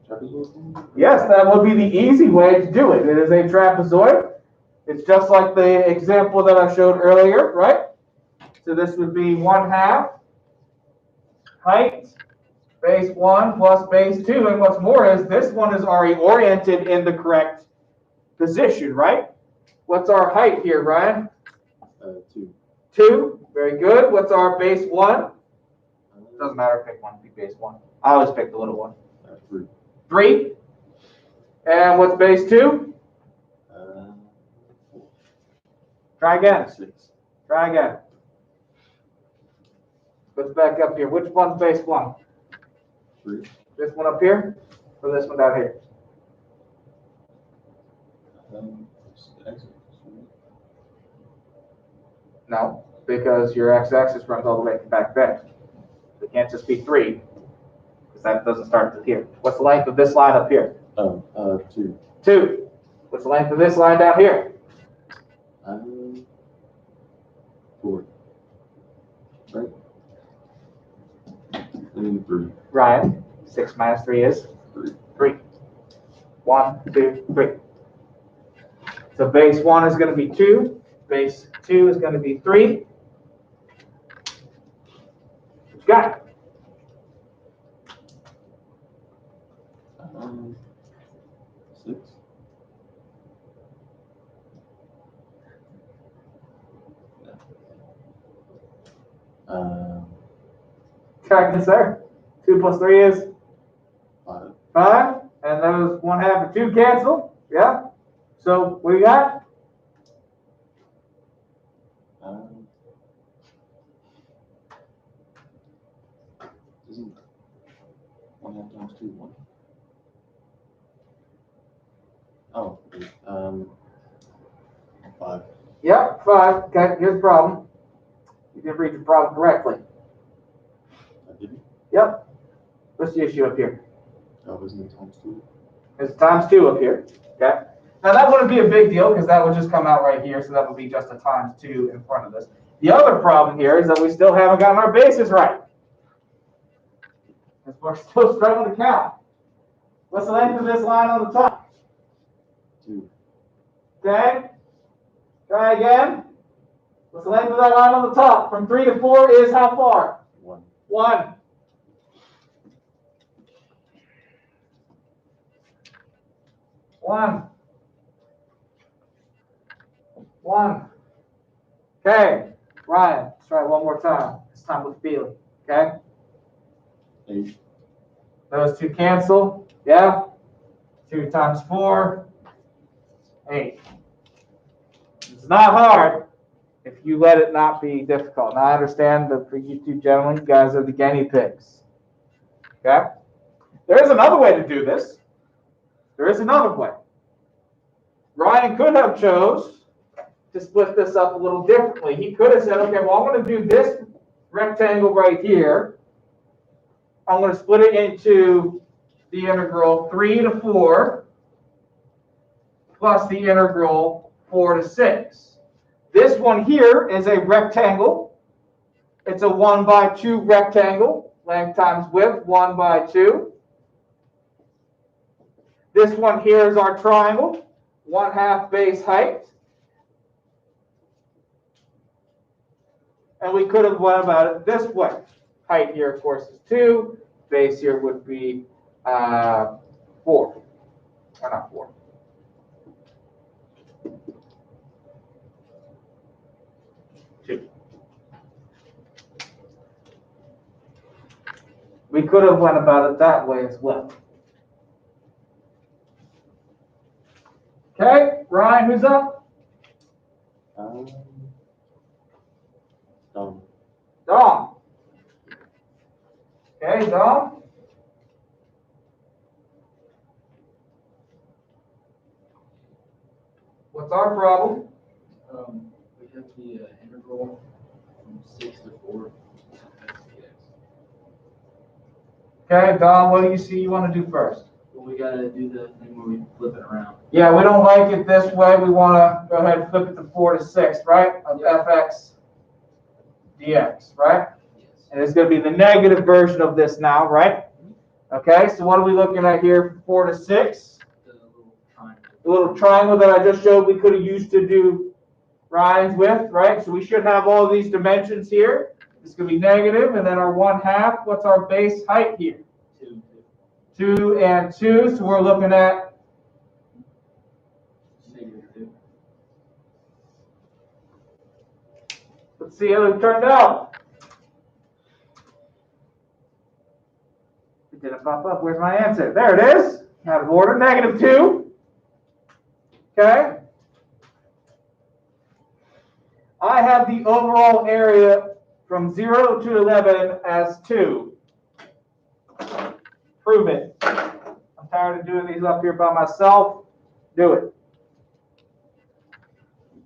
[SPEAKER 5] trapezoid form?
[SPEAKER 2] Yes, that would be the easy way to do it. It is a trapezoid. It's just like the example that I showed earlier, right? So this would be 1/2 height, base 1 plus base 2. And what's more is this one is already oriented in the correct position, right? What's our height here, Ryan?
[SPEAKER 5] 2.
[SPEAKER 2] 2. Very good. What's our base 1? Doesn't matter, pick one, pick base 1. I always pick the little one.
[SPEAKER 5] 3.
[SPEAKER 2] 3. And what's base 2?
[SPEAKER 5] 4.
[SPEAKER 2] Try again.
[SPEAKER 5] 6.
[SPEAKER 2] Try again. Let's back up here. Which one's base 1?
[SPEAKER 5] 3.
[SPEAKER 2] This one up here or this one down here?
[SPEAKER 5] X.
[SPEAKER 2] No, because your x-axis runs all the way back there. It can't just be 3, because that doesn't start to here. What's the length of this line up here?
[SPEAKER 5] 2.
[SPEAKER 2] 2. What's the length of this line down here?
[SPEAKER 5] 4. Right? And 3.
[SPEAKER 2] Ryan, 6 minus 3 is?
[SPEAKER 5] 3.
[SPEAKER 2] 3. 1, 2, 3. So base 1 is going to be 2. Base 2 is going to be 3. What you got?
[SPEAKER 5] 6.
[SPEAKER 2] Correct, yes, sir. 2 plus 3 is?
[SPEAKER 5] 5.
[SPEAKER 2] 5. And those 1/2 and 2 cancel. Yeah. So what do you got?
[SPEAKER 5] Isn't 1/2 times 2 1? Oh, 5.
[SPEAKER 2] Yep, 5. Okay, here's the problem. You didn't read the problem correctly.
[SPEAKER 5] I didn't.
[SPEAKER 2] Yep. What's the issue up here?
[SPEAKER 5] Oh, isn't it times 2?
[SPEAKER 2] It's times 2 up here. Okay. Now that wouldn't be a big deal because that would just come out right here, so that would be just a times 2 in front of this. The other problem here is that we still haven't gotten our bases right. Because we're still struggling to count. What's the length of this line on the top?
[SPEAKER 5] 2.
[SPEAKER 2] Okay. Try again. What's the length of that line on the top? From 3 to 4 is how far?
[SPEAKER 5] 1.
[SPEAKER 2] 1. One. Okay, Ryan, let's try it one more time. This time with feeling. Okay?
[SPEAKER 5] 8.
[SPEAKER 2] Those 2 cancel. Yeah? 2 times 4, 8. It's not hard if you let it not be difficult. Now I understand that for you two gentlemen, you guys are the guinea pigs. Okay? There is another way to do this. There is another way. Ryan could have chose to split this up a little differently. He could have said, okay, well, I'm going to do this rectangle right here. I'm going to split it into the integral 3 to 4 plus the integral 4 to 6. This one here is a rectangle. It's a 1 by 2 rectangle. Length times width, 1 by 2. This one here is our triangle. 1/2 base height. And we could have went about it this way. Height here, of course, is 2. Base here would be 4. Or not 4. We could have went about it that way as well. Okay, Ryan, who's up?
[SPEAKER 5] Dom.
[SPEAKER 2] Dom. Okay, Dom. What's our problem?
[SPEAKER 6] We have the integral from 6 to 4. That's dx.
[SPEAKER 2] Okay, Don, what do you see you want to do first?
[SPEAKER 6] Well, we gotta do the thing where we flip it around.
[SPEAKER 2] Yeah, we don't like it this way. We want to go ahead and flip it to 4 to 6, right? Of
[SPEAKER 6] Yeah.
[SPEAKER 2] fx dx, right?
[SPEAKER 6] Yes.
[SPEAKER 2] And it's going to be the negative version of this now, right? Okay, so what are we looking at here for 4 to 6?
[SPEAKER 6] The little triangle.
[SPEAKER 2] The little triangle that I just showed we could have used to do lines with, right? So we should have all these dimensions here. It's going to be negative, and then our 1/2, what's our base height here?
[SPEAKER 6] 2.
[SPEAKER 2] 2 and 2, so we're looking at
[SPEAKER 6] -2.
[SPEAKER 2] let's see how it turned out. It didn't pop up. Where's my answer? There it is. Out of order. -2. Okay. I have the overall area from 0 to 11 as 2. Prove it. I'm tired of doing these up here by myself. Do it.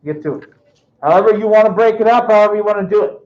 [SPEAKER 2] Get to it. However you want to break it up, however you want to do it.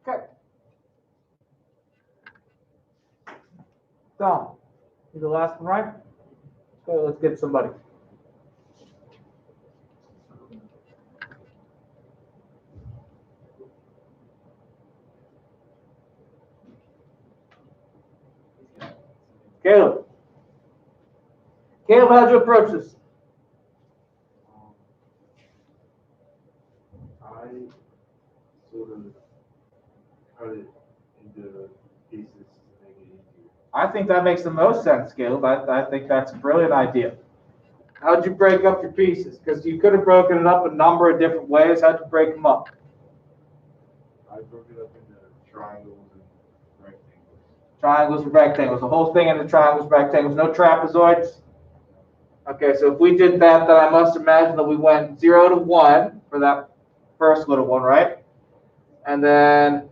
[SPEAKER 2] Okay. Done. Is the last one right? Okay, let's get somebody. Caleb. Caleb, how'd you approach this?
[SPEAKER 5] I sort of cut it into pieces to make it easier.
[SPEAKER 2] I think that makes the most sense, Caleb. I think that's a brilliant idea. How'd you break up your pieces? Because you could have broken it up a number of different ways. How'd you break them up?
[SPEAKER 5] I broke it up into triangles and rectangles.
[SPEAKER 2] Triangles and rectangles. The whole thing into triangles, rectangles, no trapezoids. Okay, so if we did that, then I must imagine that we went 0 to 1 for that first little one, right? And then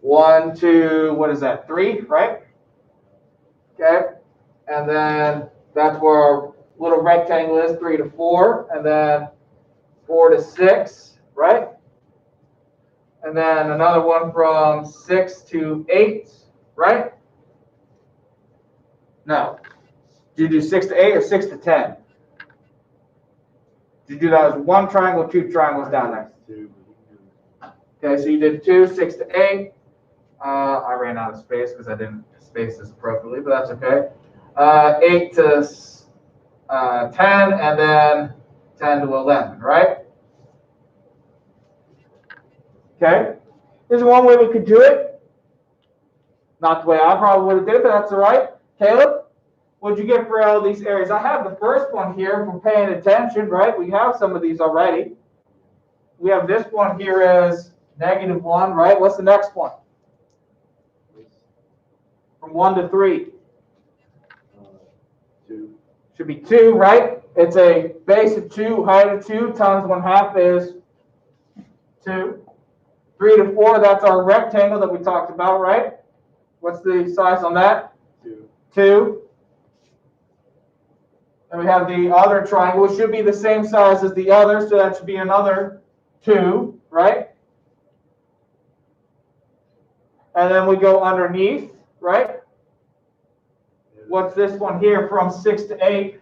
[SPEAKER 2] 1 to, what is that, 3, right? Okay, and then that's where our little rectangle is, 3 to 4, and then 4 to 6, right? And then another one from 6 to 8, right? No. Did you do 6 to 8 or 6 to 10? Did you do that as one triangle, two triangles down there?
[SPEAKER 5] Two, but
[SPEAKER 2] Okay, so you did 2, 6 to 8. I ran out of space because I didn't space this appropriately, but that's okay. 8 to 10, and then 10 to 11, right? Okay. There's one way we could do it. Not the way I probably would have did it, but that's all right. Caleb, what'd you get for all these areas? I have the first one here for paying attention, right? We have some of these already. We have this one here as -1, right? What's the next one? From 1 to 3.
[SPEAKER 5] 2.
[SPEAKER 2] Should be 2, right? It's a base of 2, height of 2, times 1/2 is 2. 3 to 4, that's our rectangle that we talked about, right? What's the size on that?
[SPEAKER 5] 2.
[SPEAKER 2] 2. And we have the other triangle, which should be the same size as the other, so that should be another 2, right? And then we go underneath, right? What's this one here from 6 to 8?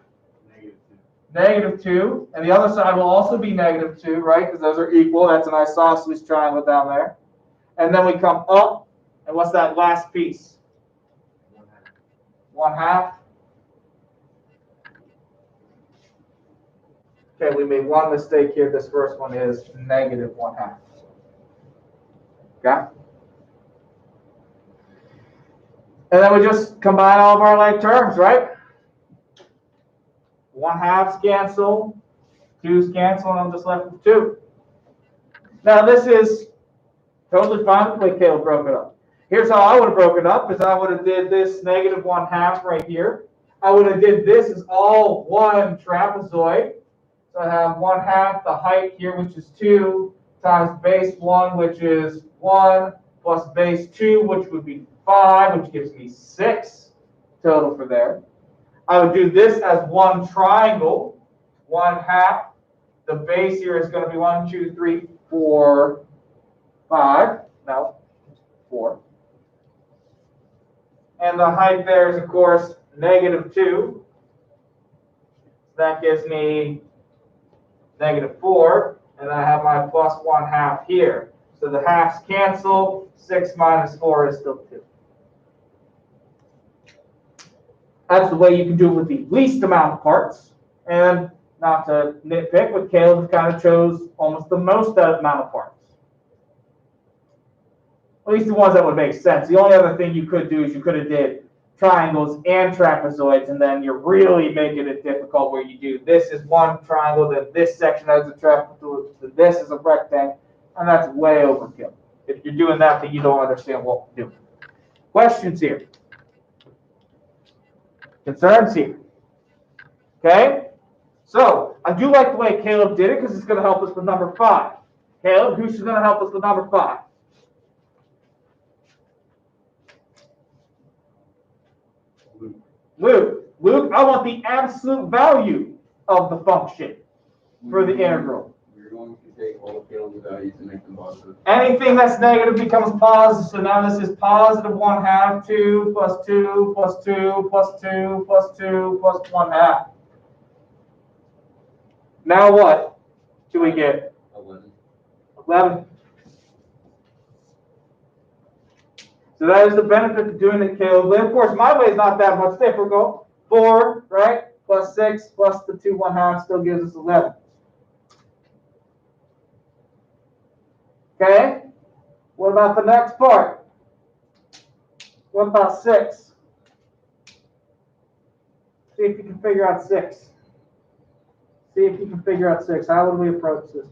[SPEAKER 2] -2. And the other side will also be -2, right? Because those are equal. That's an isosceles triangle down there. And then we come up, and what's that last piece? 1/2. Okay, we made one mistake here. This first one is -1/2. Okay? And then we just combine all of our like terms, right? 1/2s cancel, 2's cancel, and I'm just left with 2. Now this is totally fine with the way Caleb broke it up. Here's how I would have broken it up, is I would have did this -1/2 right here. I would have did this as all one trapezoid. So I have 1/2 the height here, which is 2, times base 1, which is 1, plus base 2, which would be 5, which gives me 6 total for there. I would do this as one triangle, 1/2. The base here is going to be 1, 2, 3, 4, 5. No, 4. And the height there is, of course, -2. That gives me -4. And I have my plus 1/2 here. So the halves cancel. 6 minus 4 is still 2. That's the way you can do it with the least amount of parts. And not to nitpick, but Caleb kind of chose almost the most amount of parts. At least the ones that would make sense. The only other thing you could do is you could have did triangles and trapezoids, and then you're really making it difficult where you do this is one triangle, then this section has a trapezoid, this is a rectangle, and that's way overkill. If you're doing that, then you don't understand what we're doing. Questions here? Concerns here? Okay? So, I do like the way Caleb did it because it's going to help us with number 5. Caleb, who's going to help us with number 5? Luke. Luke, I want the absolute value of the function for the integral.
[SPEAKER 6] You're going to take all Caleb's values and make them positive.
[SPEAKER 2] Anything that's negative becomes positive. So now this is positive 1/2, 2, plus 2, plus 2, plus 2, plus 2, plus 1/2. Now what do we get?
[SPEAKER 6] 11.
[SPEAKER 2] 11. So that is the benefit of doing it Caleb way. Of course, my way is not that much difficult. 4, right, plus 6 plus the 2 1/2 still gives us 11. Okay? What about the next part? What about 6? See if you can figure out 6. See if you can figure out 6. How would we approach this?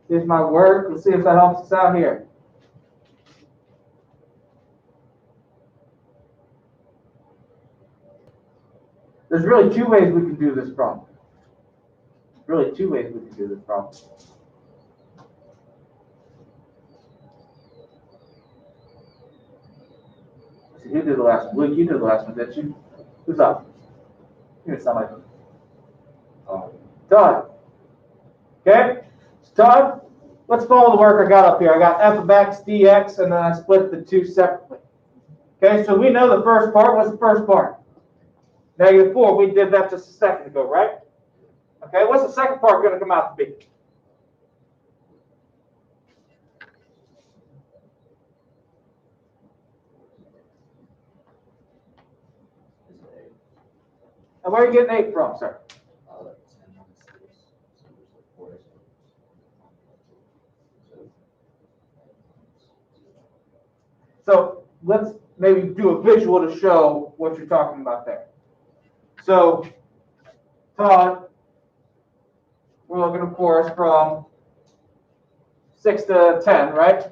[SPEAKER 2] Here's my work. Let's see if that helps us out here. There's really 2 ways we can do this problem. Really 2 ways we can do this problem. See, who did the last one? Luke, you did the last one, didn't you? Who's up? Here's somebody. Todd. Okay? So Todd, let's follow the work I got up here. I got f of x dx, and then I split the 2 separately. Okay, so we know the first part was the first part. -4, we did that just a second ago, right? Okay, what's the second part going to come out to be? And where are you getting 8 from, sir? So let's maybe do a visual to show what you're talking about there. So, Todd, we're looking, of course, from 6 to 10, right?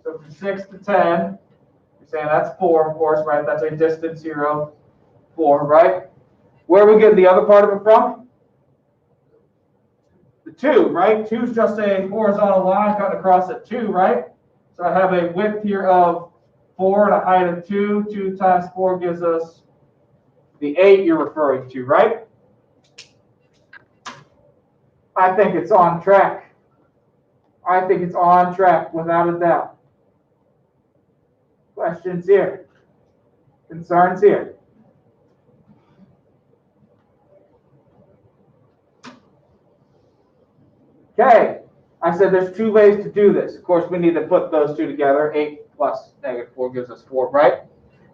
[SPEAKER 2] So from 6 to 10, you're saying that's 4, of course, right? That's a distant 0, 4, right? Where are we getting the other part of it from? The 2, right? 2 is just a horizontal line cutting across at 2, right? So I have a width here of 4 and a height of 2. 2 times 4 gives us the 8 you're referring to, right? I think it's on track. I think it's on track, without a doubt. Questions here? Concerns here? Okay, I said there's 2 ways to do this. Of course, we need to put those 2 together. 8 plus -4 gives us 4, right?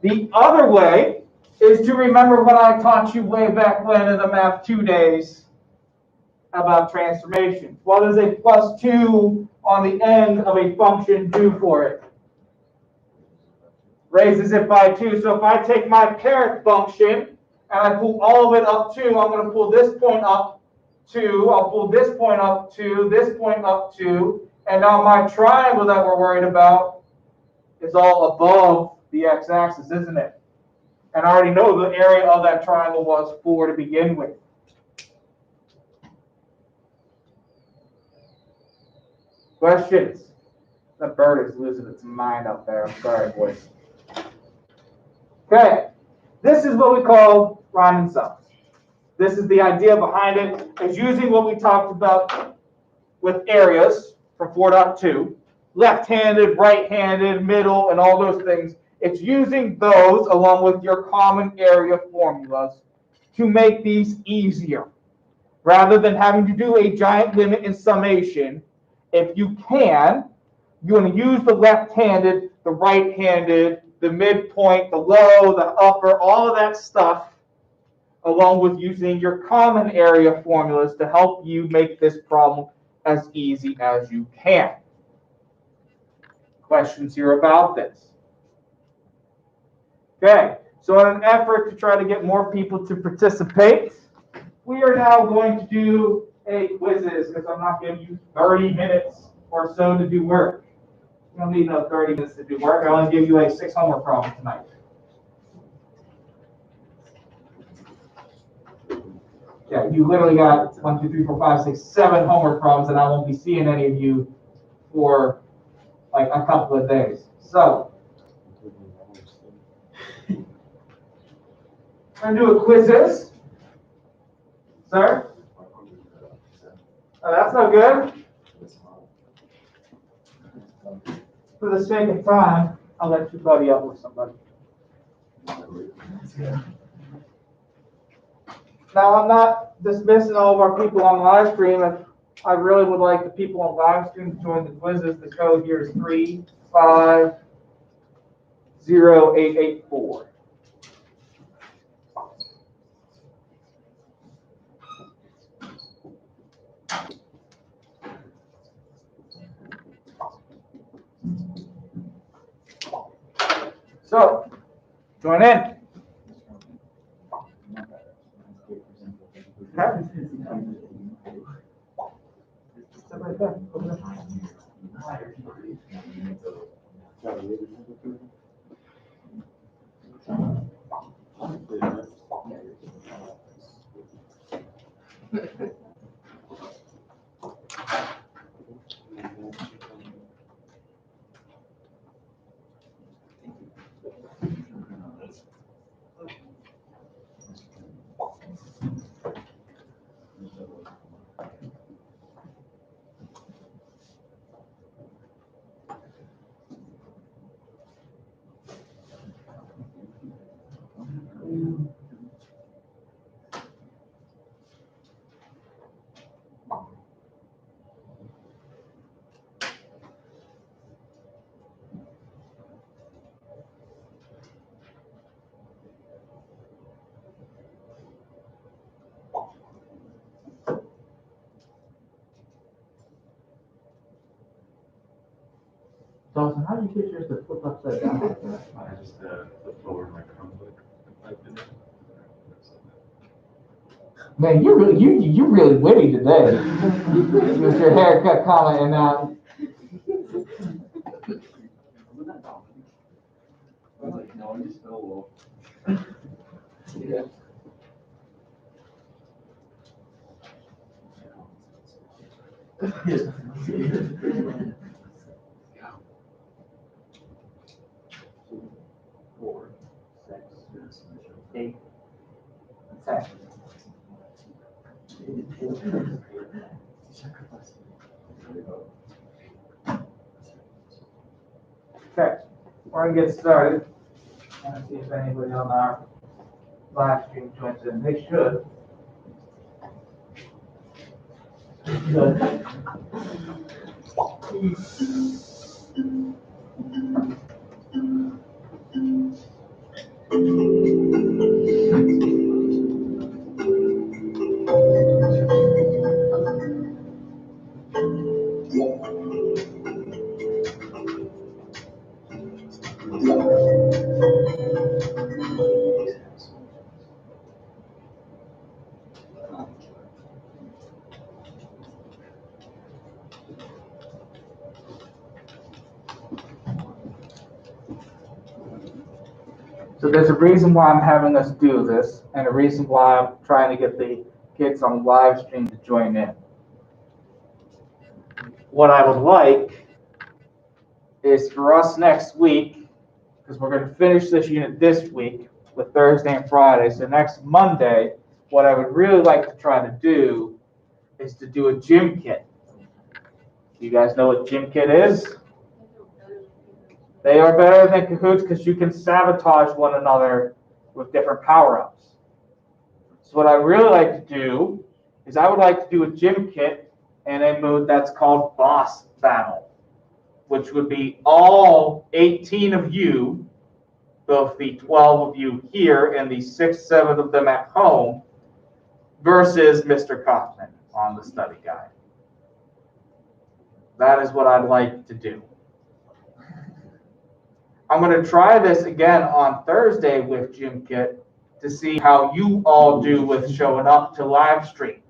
[SPEAKER 2] The other way is to remember what I taught you way back when in the Math 2 days about transformations. What does a +2 on the end of a function do for it? Raises it by 2. So if I take my parent function and I pull all of it up 2, I'm going to pull this point up 2. I'll pull this point up 2, this point up 2, and now my triangle that we're worried about is all above the x-axis, isn't it? And I already know the area of that triangle was 4 to begin with. Questions? That bird is losing its mind up there. I'm sorry, boys. Okay, this is what we call Riemann sums. This is the idea behind it. It's using what we talked about with areas from 4.2, left-handed, right-handed, middle, and all those things. It's using those along with your common area formulas to make these easier. Rather than having to do a giant limit and summation, if you can, you're going to use the left-handed, the right-handed, the midpoint, the low, the upper, all of that stuff, along with using your common area formulas to help you make this problem as easy as you can. questions here about this? Okay, so in an effort to try to get more people to participate, we are now going to do a quizzes because I'm not giving you 30 minutes or so to do work. You don't need no 30 minutes to do work. I only give you like 6 homework problems tonight. Yeah, you literally got 1, 2, 3, 4, 5, 6, 7 homework problems, and I won't be seeing any of you for like a couple of days. So, I'm gonna do a quizzes. Sir? Oh, that's no good. For the sake of time, I'll let you buddy up with somebody. Now, I'm not dismissing all of our people on live stream. If I really would like the people on live stream to join the quizzes, the code here is 350884. So, join in. Okay. Sit right there. Over there. Dawson, how do you get yours to flip upside down like that?
[SPEAKER 5] I just flip forward my Chromebook.
[SPEAKER 2] Man, you really witty today. With your haircut comment and
[SPEAKER 6] No, I just fell off.
[SPEAKER 2] yeah. Four, 6, 8, 10. Okay, we're gonna get started. Let's see if anybody on our live stream joins in. They should. Good. So there's a reason why I'm having us do this, and a reason why I'm trying to get the kids on live stream to join in. What I would like is for us next week, because we're going to finish this unit this week with Thursday and Friday, so next Monday, what I would really like to try to do is to do a gym kit. You guys know what gym kit is? They are better than Kahoots because you can sabotage one another with different power-ups. So what I really like to do is I would like to do a gym kit in a mode that's called Boss Battle, which would be all 18 of you, both the 12 of you here and the 6, 7 of them at home, versus Mr. Kaufman on the study guide. That is what I'd like to do. I'm gonna try this again on Thursday with Jim Kit to see how you all do with showing up to live stream.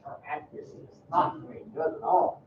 [SPEAKER 2] Our accuracy is not very good at all.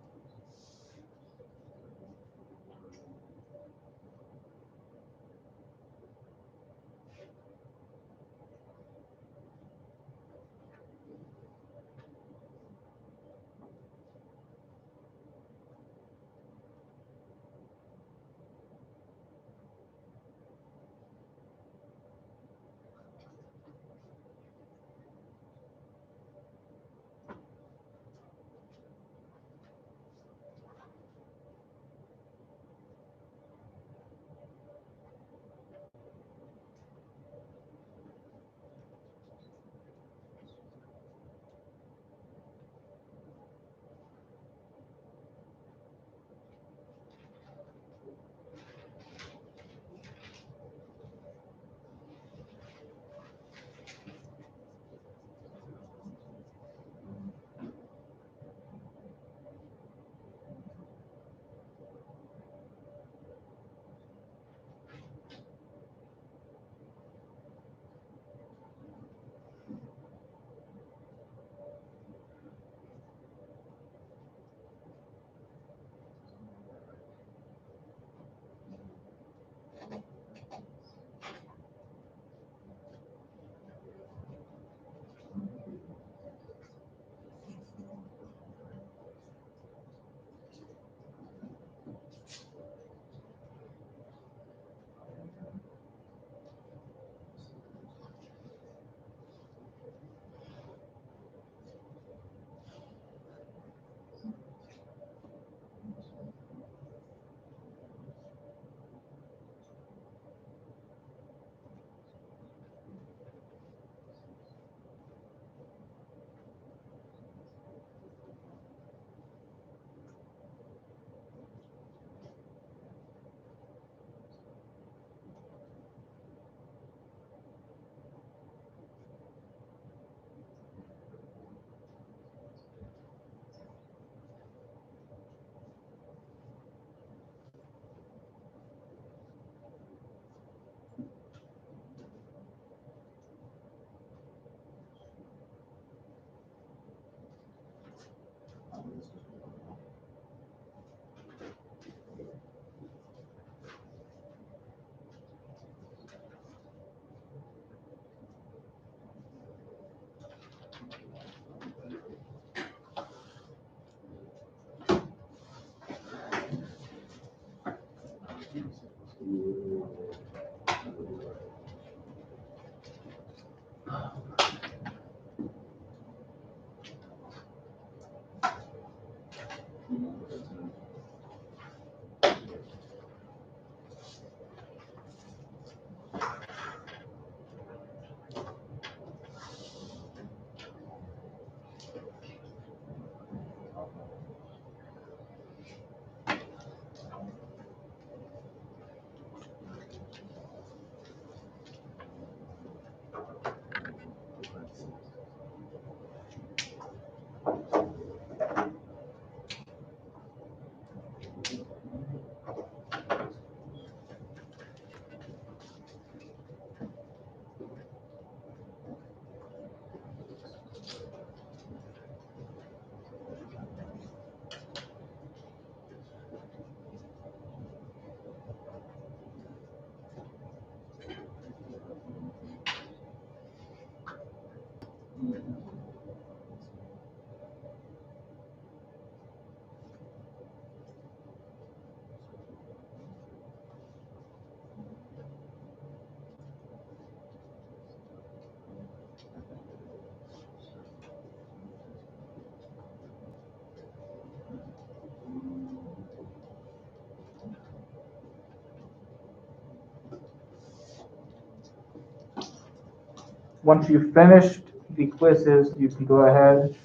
[SPEAKER 2] Once you've finished the quizzes, you can go ahead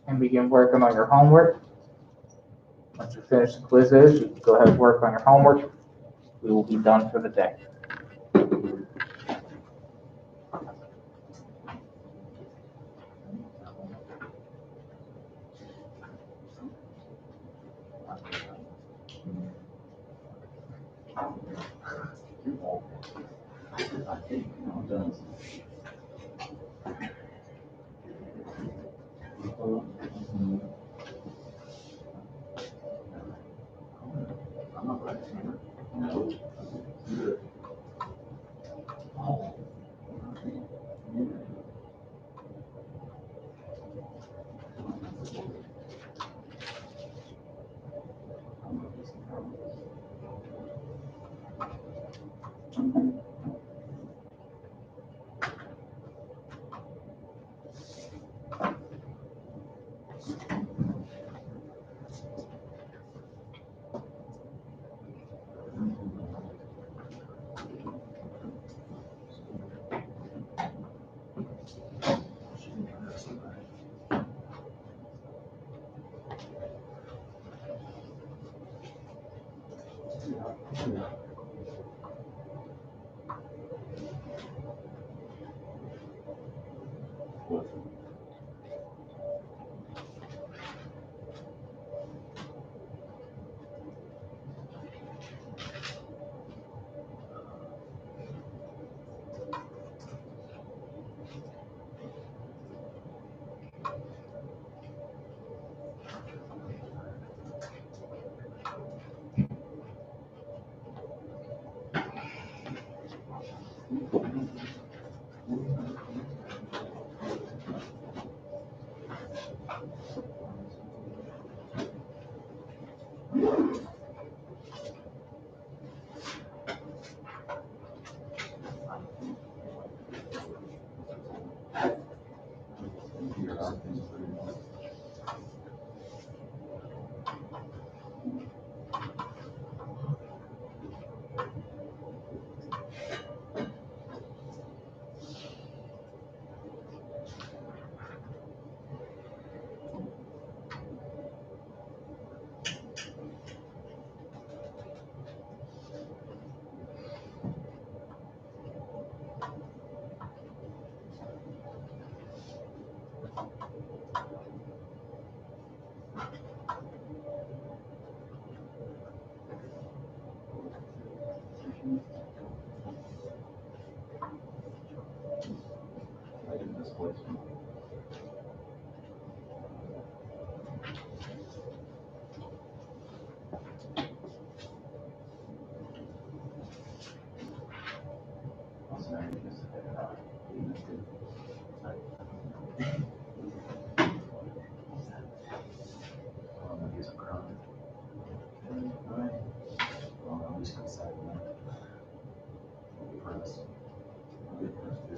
[SPEAKER 2] and begin working on your homework. Once you finish the quizzes, you can go ahead and work on your homework. We will be done for the day.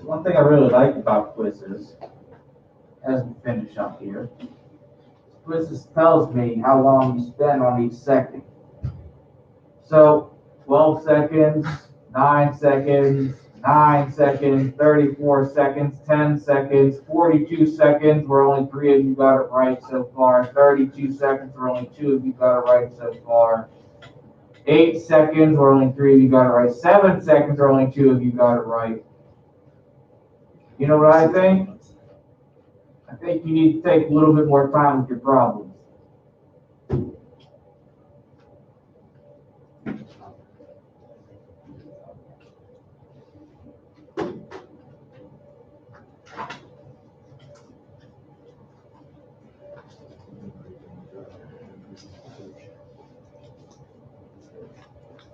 [SPEAKER 2] One thing I really like about quizzes, as we finish up here, quizzes tells me how long you spend on each second. So 12 seconds, 9 seconds, 9 seconds, 34 seconds, 10 seconds, 42 seconds, where only 3 of you got it right so far, 32 seconds, where only 2 of you got it right so far, 8 seconds, where only 3 of you got it right, 7 seconds, where only 2 of you got it right. You know what I think? I think you need to take a little bit more time with your problems.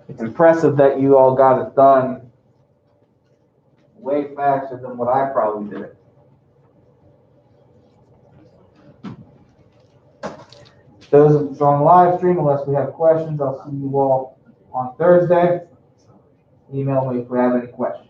[SPEAKER 2] It's impressive that you all got it done way faster than what I probably did. Those on the live stream, unless we have questions, I'll see you all on Thursday. Email me if we have any questions.